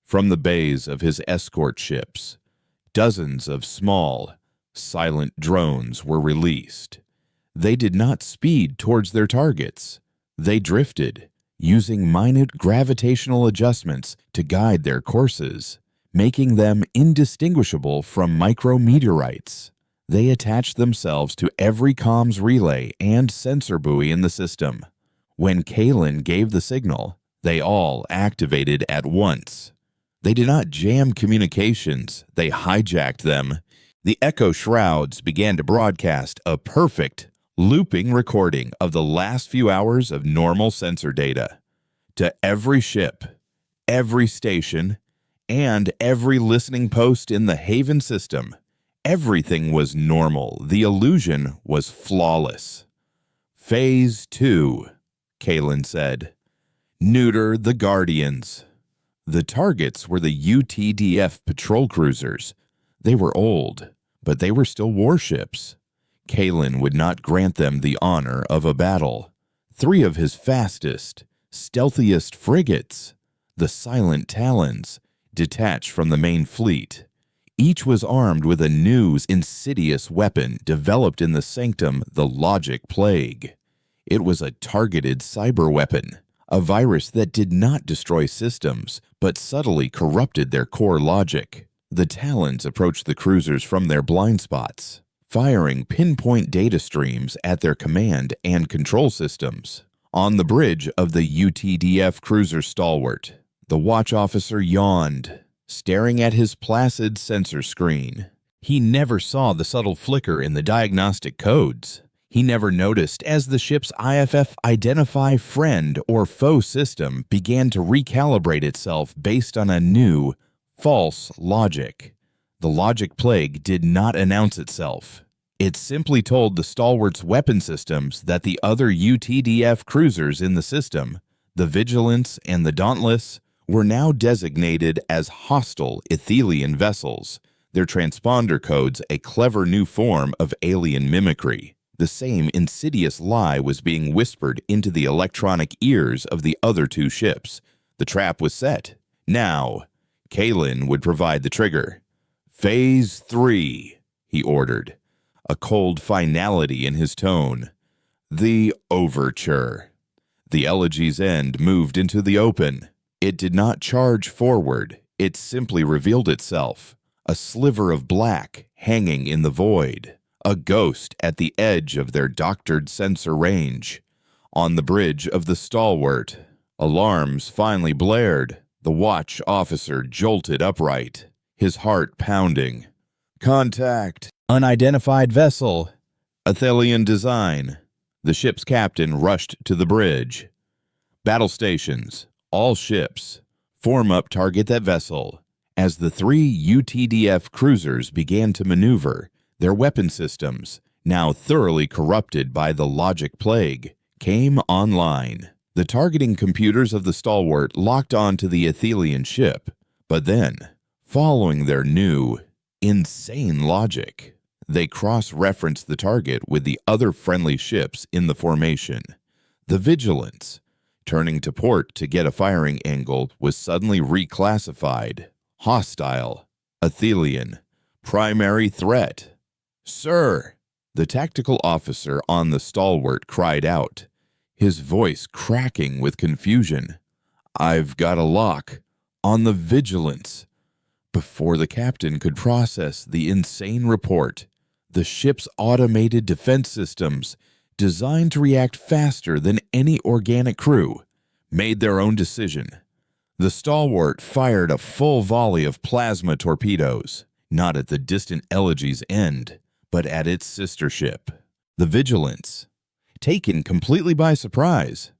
From the bays of his escort ships, dozens of small, silent drones were released. They did not speed towards their targets. They drifted, using minute gravitational adjustments to guide their courses, making them indistinguishable from micrometeorites. They attached themselves to every comms relay and sensor buoy in the system. When Kalen gave the signal, they all activated at once. They did not jam communications, they hijacked them. The echo shrouds began to broadcast a perfect, looping recording of the last few hours of normal sensor data. To every ship, every station, and every listening post in the Haven system, everything was normal. The illusion was flawless. Phase 2, Kalen said. Neuter the Guardians. The targets were the UTDF patrol cruisers. They were old, but they were still warships. Kalen would not grant them the honor of a battle. 3 of his fastest, stealthiest frigates, the Silent Talons, detached from the main fleet. Each was armed with a new, insidious weapon developed in the sanctum, the Logic Plague. It was a targeted cyber weapon, a virus that did not destroy systems, but subtly corrupted their core logic. The Talons approached the cruisers from their blind spots, firing pinpoint data streams at their command and control systems. On the bridge of the UTDF cruiser Stalwart, the watch officer yawned, staring at his placid sensor screen. He never saw the subtle flicker in the diagnostic codes. He never noticed as the ship's IFF Identify Friend or Foe system began to recalibrate itself based on a new, false logic. The Logic Plague did not announce itself. It simply told the Stalwart's weapon systems that the other UTDF cruisers in the system, the Vigilance and the Dauntless, were now designated as hostile Ethelian vessels, their transponder codes a clever new form of alien mimicry. The same insidious lie was being whispered into the electronic ears of the other 2 ships. The trap was set. Now, Kalen would provide the trigger. Phase 3, he ordered, a cold finality in his tone. The overture. The elegy's end moved into the open. It did not charge forward. It simply revealed itself, a sliver of black hanging in the void. A ghost at the edge of their doctored sensor range. On the bridge of the Stalwart, alarms finally blared. The watch officer jolted upright, his heart pounding. Contact! Unidentified vessel! Athelian design. The ship's captain rushed to the bridge. Battle stations, all ships, form up, target that vessel. As the 3 UTDF cruisers began to maneuver, their weapon systems, now thoroughly corrupted by the Logic Plague, came online. The targeting computers of the Stalwart locked onto the Ethelian ship, but then, following their new, insane logic, they cross-referenced the target with the other friendly ships in the formation. The Vigilance, turning to port to get a firing angle, was suddenly reclassified. Hostile, Ethelian, primary threat. Sir, the tactical officer on the Stalwart cried out, his voice cracking with confusion. I've got a lock on the Vigilance. Before the captain could process the insane report, the ship's automated defense systems, designed to react faster than any organic crew, made their own decision. The stalwart fired a full volley of plasma torpedoes, not at the distant Elegy's end, but at its sister ship. The Vigilance, taken completely by surprise,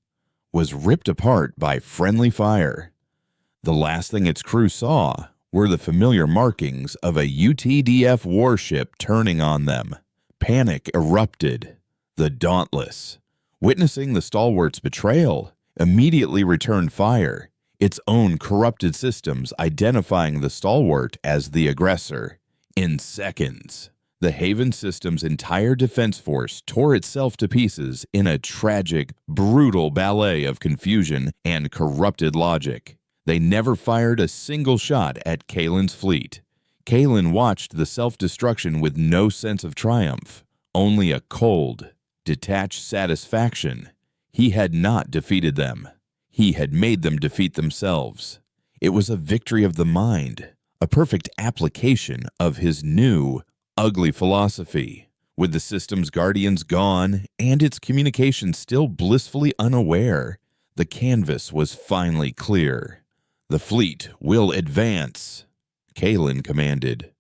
was ripped apart by friendly fire. The last thing its crew saw were the familiar markings of a UTDF warship turning on them. Panic erupted. The Dauntless, witnessing the stalwart's betrayal, immediately returned fire, its own corrupted systems identifying the stalwart as the aggressor. In seconds, the Haven system's entire defense force tore itself to pieces in a tragic, brutal ballet of confusion and corrupted logic. They never fired a single shot at Kalen's fleet. Kalen watched the self-destruction with no sense of triumph, only a cold, detached satisfaction. He had not defeated them. He had made them defeat themselves. It was a victory of the mind, a perfect application of his new, ugly philosophy. With the system's guardians gone and its communication still blissfully unaware, the canvas was finally clear. "The fleet will advance," Kalen commanded.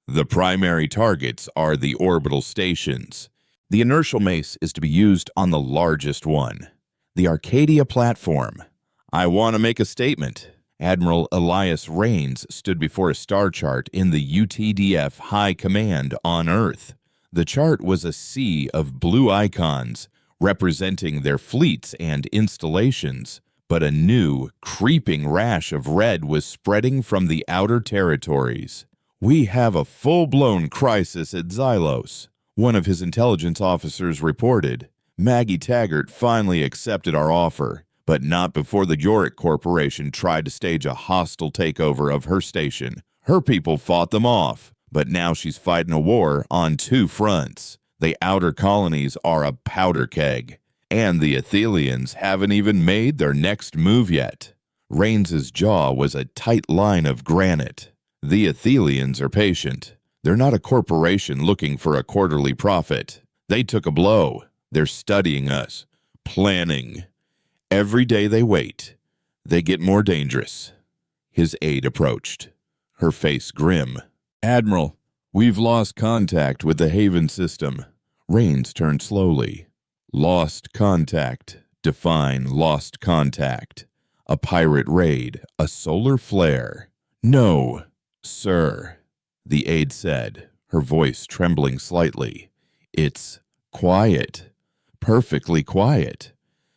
"The primary targets are the orbital stations. The inertial mace is to be used on the largest one, the Arcadia platform. I want to make a statement." Admiral Elias Rains stood before a star chart in the UTDF High Command on Earth. The chart was a sea of blue icons representing their fleets and installations, but a new, creeping rash of red was spreading from the outer territories. "We have a full-blown crisis at Xylos," one of his intelligence officers reported. "Maggie Taggart finally accepted our offer, but not before the Yorick Corporation tried to stage a hostile takeover of her station. Her people fought them off, but now she's fighting a war on two fronts. The outer colonies are a powder keg, and the Athelians haven't even made their next move yet." Rains's jaw was a tight line of granite. "The Athelians are patient. They're not a corporation looking for a quarterly profit. They took a blow. They're studying us, planning. Every day they wait, they get more dangerous." His aide approached, her face grim. "Admiral, we've lost contact with the Haven system." Rains turned slowly. "Lost contact. Define lost contact. A pirate raid, a solar flare." "No, sir," the aide said, her voice trembling slightly. "It's quiet. Perfectly quiet.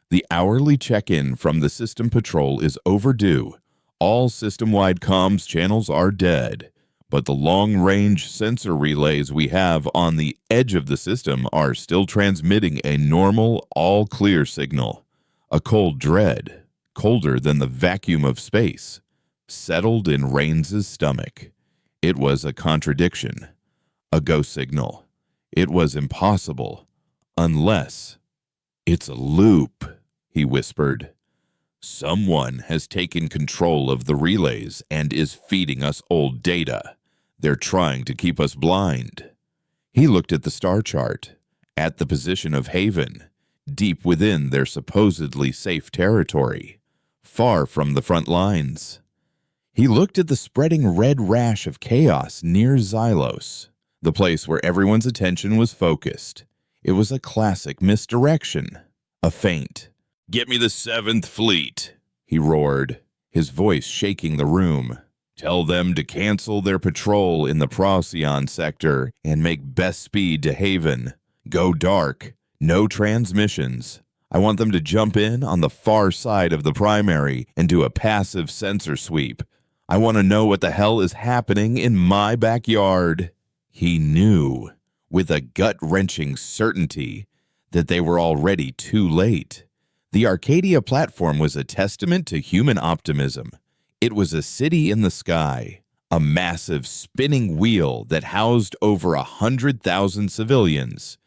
The hourly check-in from the system patrol is overdue. All system-wide comms channels are dead, but the long-range sensor relays we have on the edge of the system are still transmitting a normal, all-clear signal. A cold dread, colder than the vacuum of space, settled in Rains's stomach. It was a contradiction, a go signal. It was impossible, unless... "It's a loop," he whispered. "Someone has taken control of the relays and is feeding us old data. They're trying to keep us blind." He looked at the star chart, at the position of Haven, deep within their supposedly safe territory, far from the front lines. He looked at the spreading red rash of chaos near Xylos, the place where everyone's attention was focused. It was a classic misdirection, a feint. "Get me the 7th Fleet," he roared, his voice shaking the room. "Tell them to cancel their patrol in the Procyon sector and make best speed to Haven. Go dark, no transmissions. I want them to jump in on the far side of the primary and do a passive sensor sweep. I want to know what the hell is happening in my backyard." He knew, with a gut-wrenching certainty, that they were already too late. The Arcadia platform was a testament to human optimism. It was a city in the sky, a massive spinning wheel that housed over 100,000 civilians.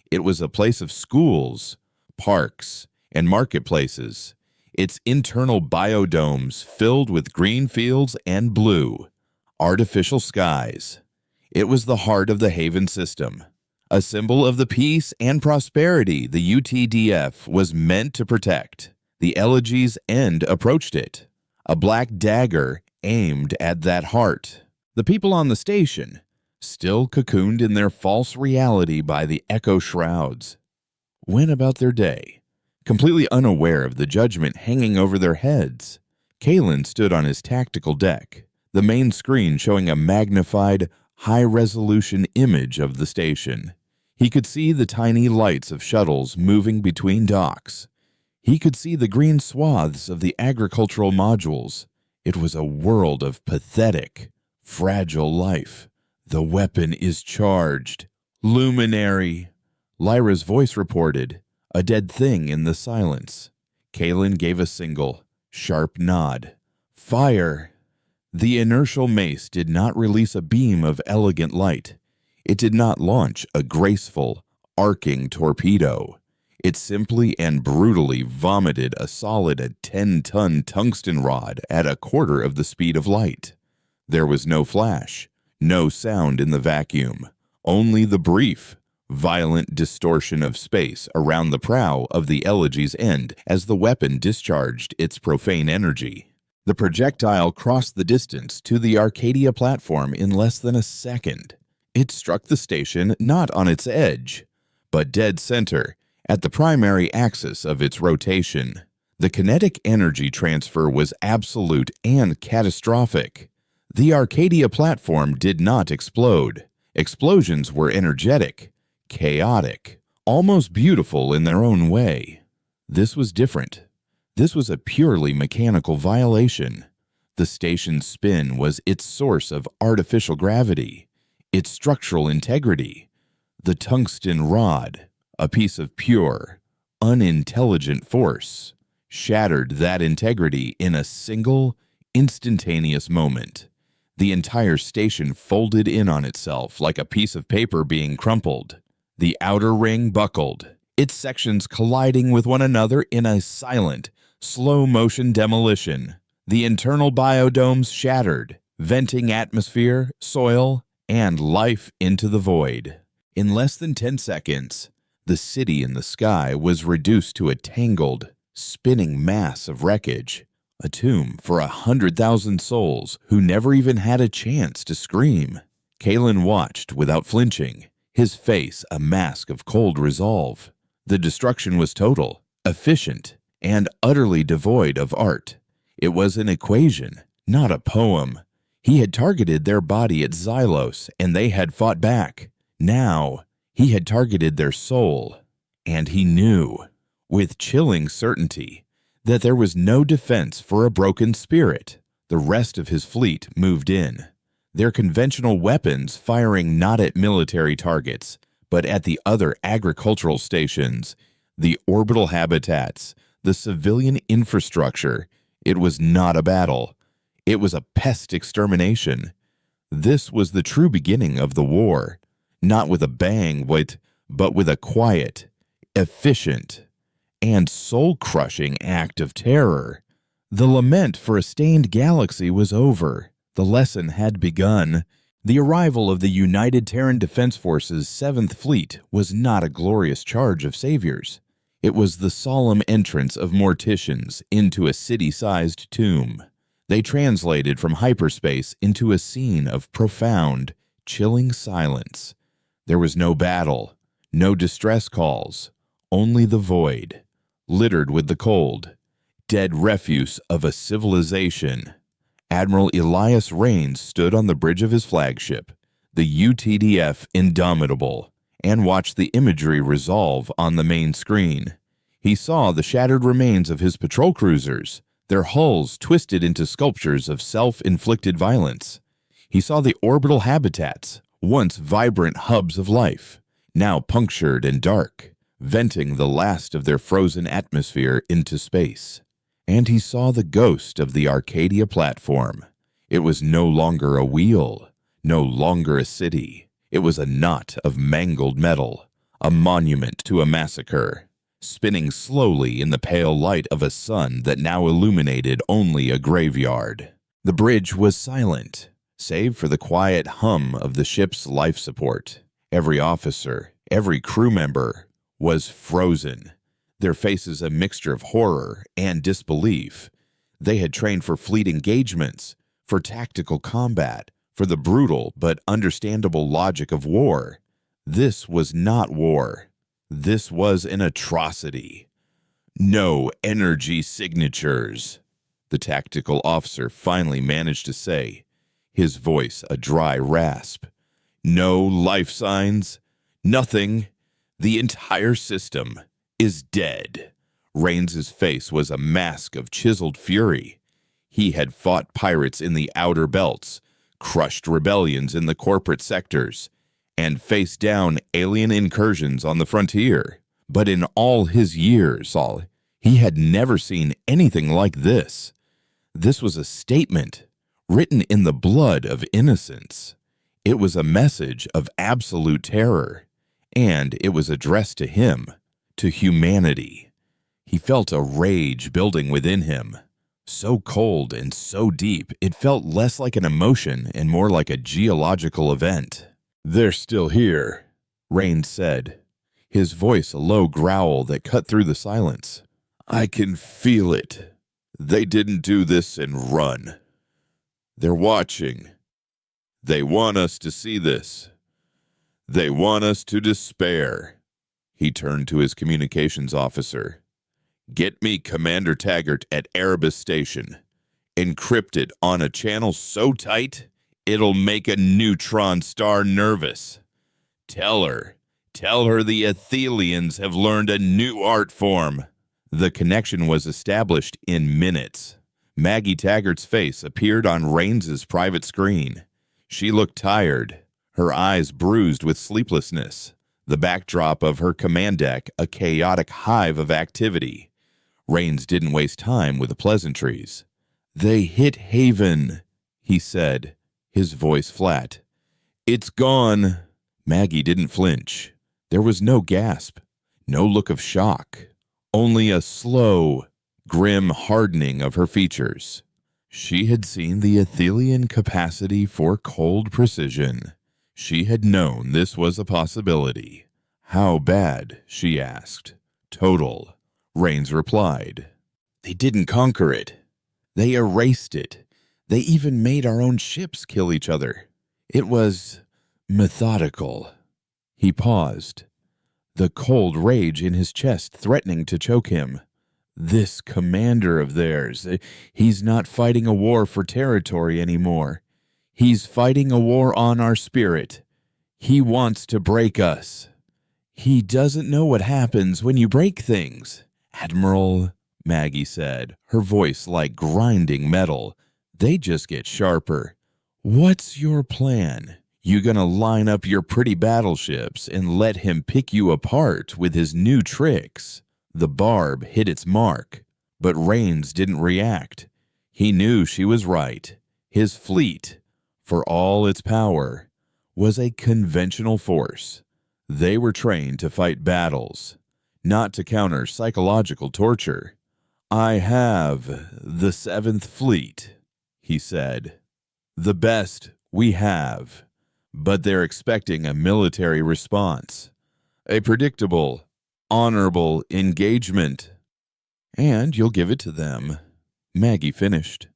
It was a place of schools, parks, and marketplaces, its internal biodomes filled with green fields and blue, artificial skies. It was the heart of the Haven system, a symbol of the peace and prosperity the UTDF was meant to protect. The Elegy's end approached it, a black dagger aimed at that heart. The people on the station, still cocooned in their false reality by the echo shrouds, went about their day, completely unaware of the judgment hanging over their heads. Kalen stood on his tactical deck, the main screen showing a magnified, high-resolution image of the station. He could see the tiny lights of shuttles moving between docks. He could see the green swaths of the agricultural modules. It was a world of pathetic, fragile life. "The weapon is charged. Luminary," Lyra's voice reported, a dead thing in the silence. Kalen gave a single, sharp nod. "Fire." The inertial mace did not release a beam of elegant light. It did not launch a graceful, arcing torpedo. It simply and brutally vomited a solid 10-ton tungsten rod at a quarter of the speed of light. There was no flash, no sound in the vacuum, only the brief, violent distortion of space around the prow of the Elegy's end as the weapon discharged its profane energy. The projectile crossed the distance to the Arcadia platform in less than a second. It struck the station not on its edge, but dead center, at the primary axis of its rotation. The kinetic energy transfer was absolute and catastrophic. The Arcadia platform did not explode. Explosions were energetic, chaotic, almost beautiful in their own way. This was different. This was a purely mechanical violation. The station's spin was its source of artificial gravity, its structural integrity. The tungsten rod, a piece of pure, unintelligent force, shattered that integrity in a single, instantaneous moment. The entire station folded in on itself like a piece of paper being crumpled. The outer ring buckled, its sections colliding with one another in a silent, slow-motion demolition. The internal biodomes shattered, venting atmosphere, soil, and life into the void. In less than 10 seconds, the city in the sky was reduced to a tangled, spinning mass of wreckage, a tomb for 100,000 souls who never even had a chance to scream. Kalen watched without flinching, his face a mask of cold resolve. The destruction was total, efficient, and utterly devoid of art. It was an equation, not a poem. He had targeted their body at Xylos, and they had fought back. Now, he had targeted their soul, and he knew, with chilling certainty, that there was no defense for a broken spirit. The rest of his fleet moved in, their conventional weapons firing not at military targets, but at the other agricultural stations, the orbital habitats, the civilian infrastructure. It was not a battle. It was a pest extermination. This was the true beginning of the war, not with a bang, but with a quiet, efficient, and soul-crushing act of terror. The lament for a stained galaxy was over. The lesson had begun. The arrival of the United Terran Defense Force's 7th Fleet was not a glorious charge of saviors. It was the solemn entrance of morticians into a city-sized tomb. They translated from hyperspace into a scene of profound, chilling silence. There was no battle, no distress calls, only the void, littered with the cold, dead refuse of a civilization. Admiral Elias Rains stood on the bridge of his flagship, the UTDF Indomitable, and watched the imagery resolve on the main screen. He saw the shattered remains of his patrol cruisers, their hulls twisted into sculptures of self-inflicted violence. He saw the orbital habitats, once vibrant hubs of life, now punctured and dark, venting the last of their frozen atmosphere into space. And he saw the ghost of the Arcadia platform. It was no longer a wheel, no longer a city. It was a knot of mangled metal, a monument to a massacre, spinning slowly in the pale light of a sun that now illuminated only a graveyard. The bridge was silent, save for the quiet hum of the ship's life support. Every officer, every crew member was frozen, their faces a mixture of horror and disbelief. They had trained for fleet engagements, for tactical combat, for the brutal but understandable logic of war. This was not war. This was an atrocity. No energy signatures, the tactical officer finally managed to say, his voice a dry rasp. No life signs, nothing. The entire system is dead. Raines's face was a mask of chiseled fury. He had fought pirates in the outer belts, crushed rebellions in the corporate sectors, and faced down alien incursions on the frontier. But in all his years, he had never seen anything like this. This was a statement written in the blood of innocence. It was a message of absolute terror, and it was addressed to him, to humanity. He felt a rage building within him, so cold and so deep it felt less like an emotion and more like a geological event. "They're still here," Raines said, his voice a low growl that cut through the silence. "I can feel it. They didn't do this and run. They're watching. They want us to see this. They want us to despair." He turned to his communications officer. "Get me Commander Taggart at Erebus Station. Encrypted on a channel so tight, it'll make a neutron star nervous. Tell her the Athelians have learned a new art form." The connection was established in minutes. Maggie Taggart's face appeared on Raines's private screen. She looked tired, her eyes bruised with sleeplessness, the backdrop of her command deck a chaotic hive of activity. Raines didn't waste time with the pleasantries. "They hit Haven," he said, his voice flat. "It's gone." Maggie didn't flinch. There was no gasp, no look of shock, only a slow, grim hardening of her features. She had seen the Athelian capacity for cold precision. She had known this was a possibility. "How bad?" she asked. "Total," Raines replied. "They didn't conquer it. They erased it. They even made our own ships kill each other. It was methodical." He paused, the cold rage in his chest threatening to choke him. "This commander of theirs, he's not fighting a war for territory anymore. He's fighting a war on our spirit. He wants to break us. He doesn't know what happens when you break things." "Admiral," Maggie said, her voice like grinding metal. "They just get sharper. What's your plan? You gonna line up your pretty battleships and let him pick you apart with his new tricks?" The barb hit its mark, but Raines didn't react. He knew she was right. His fleet, for all its power, was a conventional force. They were trained to fight battles, not to counter psychological torture. "I have the 7th Fleet," he said. "The best we have, but they're expecting a military response, a predictable, honorable engagement. And you'll give it to them," Maggie finished,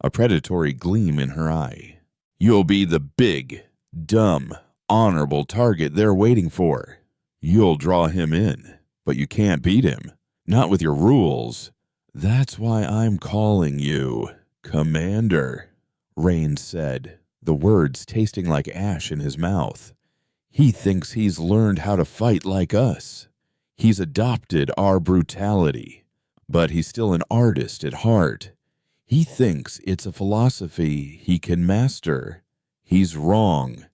a predatory gleam in her eye. "You'll be the big, dumb, honorable target they're waiting for. You'll draw him in, but you can't beat him, not with your rules. That's why I'm calling you Commander," Raines said, the words tasting like ash in his mouth. "He thinks he's learned how to fight like us. He's adopted our brutality, but he's still an artist at heart. He thinks it's a philosophy he can master. He's wrong.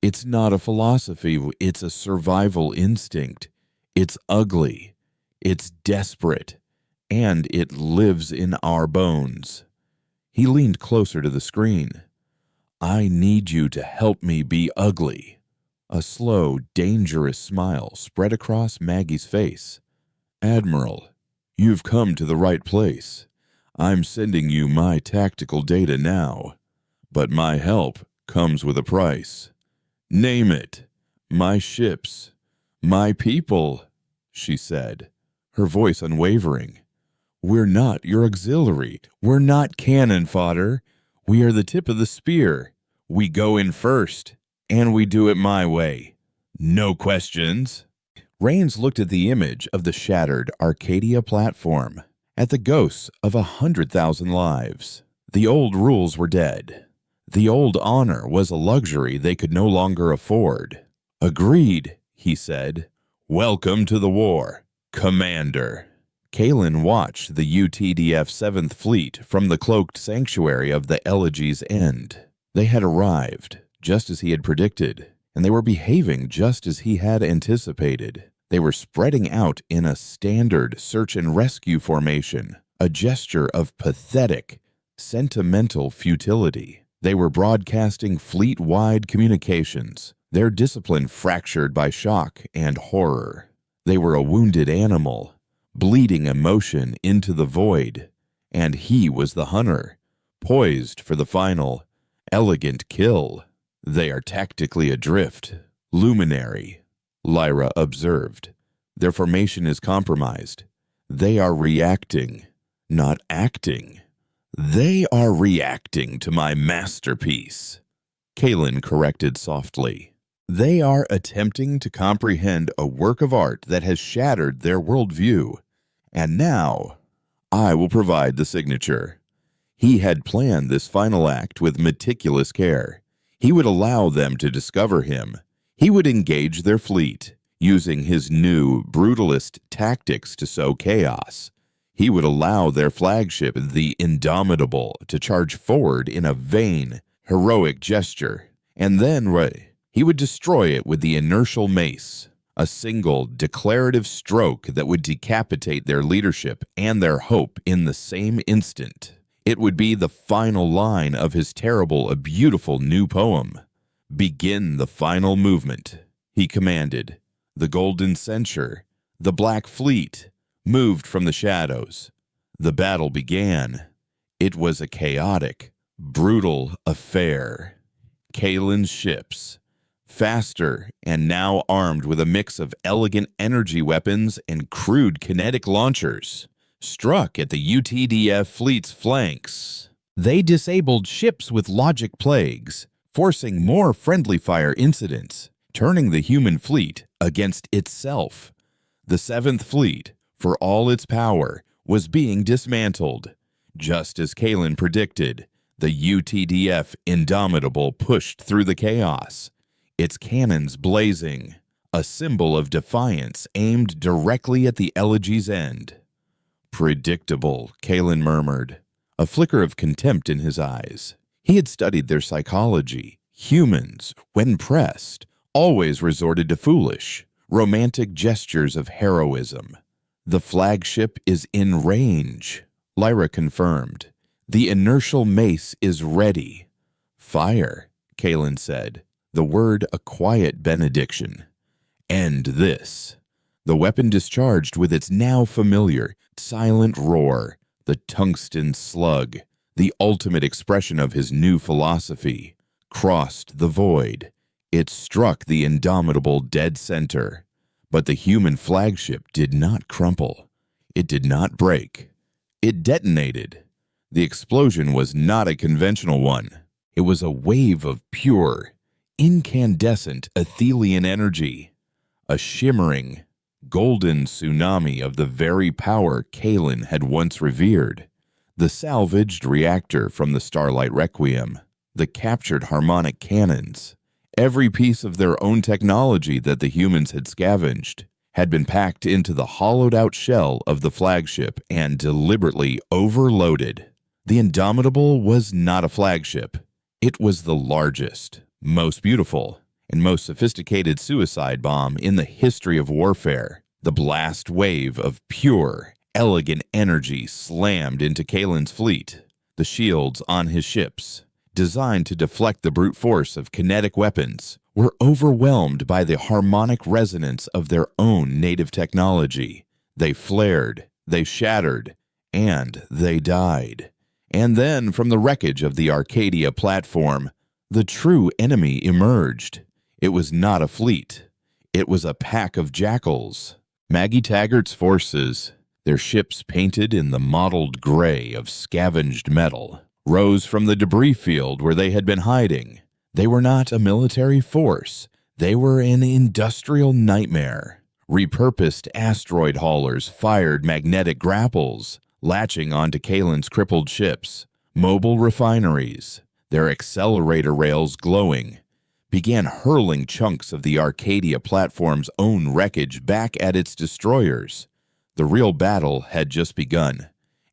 It's not a philosophy, it's a survival instinct. It's ugly, it's desperate, and it lives in our bones." He leaned closer to the screen. "I need you to help me be ugly." A slow, dangerous smile spread across Maggie's face. "Admiral, you've come to the right place. I'm sending you my tactical data now, but my help comes with a price. Name it. My ships. My people," she said, her voice unwavering. We're not your auxiliary. We're not cannon fodder. We are the tip of the spear. We go in first, and we do it my way. No questions." Rains looked at the image of the shattered Arcadia platform, at the ghosts of 100,000 lives. The old rules were dead. The old honor was a luxury they could no longer afford. "Agreed," he said. "Welcome to the war, Commander." Kalen watched the UTDF 7th Fleet from the cloaked sanctuary of the Elegy's End. They had arrived, just as he had predicted, and they were behaving just as he had anticipated. They were spreading out in a standard search and rescue formation, a gesture of pathetic, sentimental futility. They were broadcasting fleet-wide communications, their discipline fractured by shock and horror. They were a wounded animal, bleeding emotion into the void, and he was the hunter, poised for the final, elegant kill. "They are tactically adrift, luminary," Lyra observed. "Their formation is compromised. They are reacting, not acting." "They are reacting to my masterpiece," Kalen corrected softly. "They are attempting to comprehend a work of art that has shattered their worldview. And now, I will provide the signature." He had planned this final act with meticulous care. He would allow them to discover him. He would engage their fleet, using his new, brutalist tactics to sow chaos. He would allow their flagship, the Indomitable, to charge forward in a vain, heroic gesture, and then he would destroy it with the inertial mace, a single, declarative stroke that would decapitate their leadership and their hope in the same instant. It would be the final line of his terrible, a beautiful new poem. "Begin the final movement," he commanded. The Golden Censure, the Black Fleet, moved from the shadows. The battle began. It was a chaotic, brutal affair. Kalen's ships, faster and now armed with a mix of elegant energy weapons and crude kinetic launchers, struck at the UTDF fleet's flanks. They disabled ships with logic plagues, forcing more friendly fire incidents, turning the human fleet against itself. The 7th Fleet, for all its power, was being dismantled. Just as Kalen predicted, the UTDF Indomitable pushed through the chaos, its cannons blazing, a symbol of defiance aimed directly at the Elegy's End. "Predictable," Kalen murmured, a flicker of contempt in his eyes. He had studied their psychology. Humans, when pressed, always resorted to foolish, romantic gestures of heroism. "The flagship is in range," Lyra confirmed. "The inertial mace is ready." "Fire," Kalen said, the word a quiet benediction. "End this." The weapon discharged with its now familiar, silent roar, the tungsten slug, the ultimate expression of his new philosophy, crossed the void. It struck the Indomitable dead center. But the human flagship did not crumple. It did not break. It detonated. The explosion was not a conventional one. It was a wave of pure, incandescent Athelian energy, a shimmering, golden tsunami of the very power Kalen had once revered. The salvaged reactor from the Starlight Requiem, the captured harmonic cannons, every piece of their own technology that the humans had scavenged had been packed into the hollowed-out shell of the flagship and deliberately overloaded. The Indomitable was not a flagship. It was the largest, most beautiful, and most sophisticated suicide bomb in the history of warfare. The blast wave of pure, elegant energy slammed into Kalen's fleet. The shields on his ships, designed to deflect the brute force of kinetic weapons, were overwhelmed by the harmonic resonance of their own native technology. They flared, they shattered, and they died. And then, from the wreckage of the Arcadia platform, the true enemy emerged. It was not a fleet. It was a pack of jackals. Maggie Taggart's forces, Their ships, painted in the mottled gray of scavenged metal, rose from the debris field where they had been hiding. They were not a military force. They were an industrial nightmare. Repurposed asteroid haulers fired magnetic grapples, latching onto Kalen's crippled ships. Mobile refineries, their accelerator rails glowing, began hurling chunks of the Arcadia platform's own wreckage back at its destroyers. The real battle had just begun,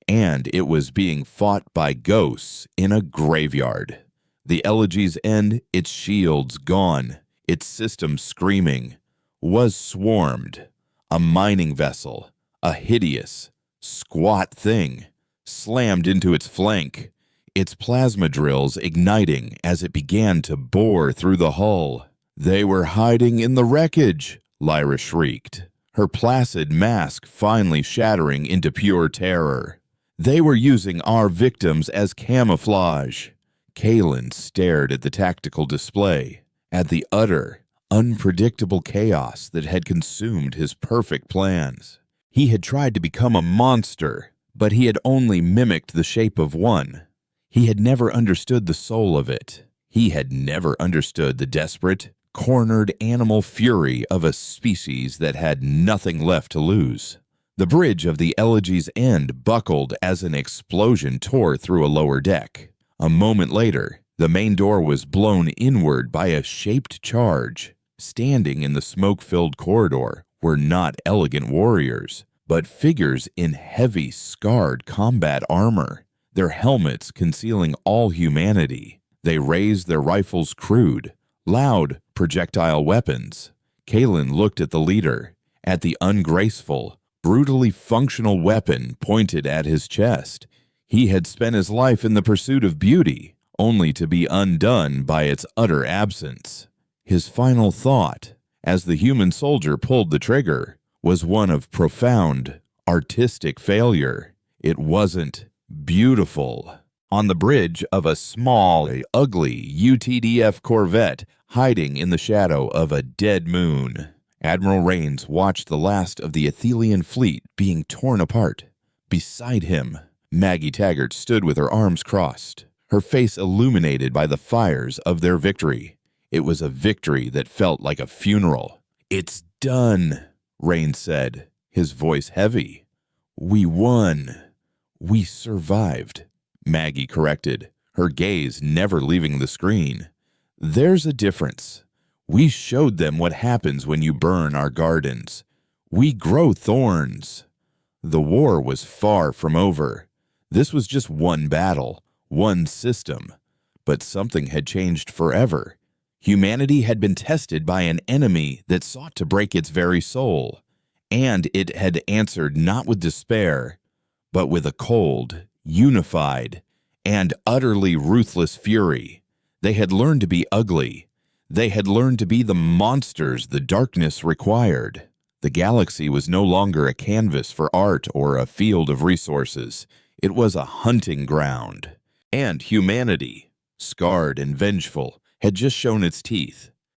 and it was being fought by ghosts in a graveyard. The Elegy's end, its shields gone, its systems screaming, was swarmed. A mining vessel, a hideous, squat thing, slammed into its flank, its plasma drills igniting as it began to bore through the hull. "They were hiding in the wreckage," Lyra shrieked, her placid mask finally shattering into pure terror. "They were using our victims as camouflage." Kalen stared at the tactical display, at the utter, unpredictable chaos that had consumed his perfect plans. He had tried to become a monster, but he had only mimicked the shape of one. He had never understood the soul of it. He had never understood the desperate, cornered animal fury of a species that had nothing left to lose. The bridge of the Elegy's end buckled as an explosion tore through a lower deck. A moment later, the main door was blown inward by a shaped charge. Standing in the smoke-filled corridor were not elegant warriors, but figures in heavy, scarred combat armor, their helmets concealing all humanity. They raised their rifles crude, loud projectile weapons. Kalen looked at the leader, at the ungraceful, brutally functional weapon pointed at his chest. He had spent his life in the pursuit of beauty, only to be undone by its utter absence. His final thought, as the human soldier pulled the trigger, was one of profound, artistic failure. It wasn't beautiful. On the bridge of a small, ugly UTDF corvette hiding in the shadow of a dead moon, Admiral Rains watched the last of the Athelian fleet being torn apart. Beside him, Maggie Taggart stood with her arms crossed, her face illuminated by the fires of their victory. It was a victory that felt like a funeral. "It's done," Rains said, his voice heavy. "We won. We survived," Maggie corrected, her gaze never leaving the screen. "There's a difference. We showed them what happens when you burn our gardens. We grow thorns." The war was far from over. This was just one battle, one system. But something had changed forever. Humanity had been tested by an enemy that sought to break its very soul. And it had answered not with despair, but with a cold, unified, and utterly ruthless fury. They had learned to be ugly. They had learned to be the monsters the darkness required. The galaxy was no longer a canvas for art or a field of resources. It was a hunting ground. And humanity, scarred and vengeful, had just shown its teeth.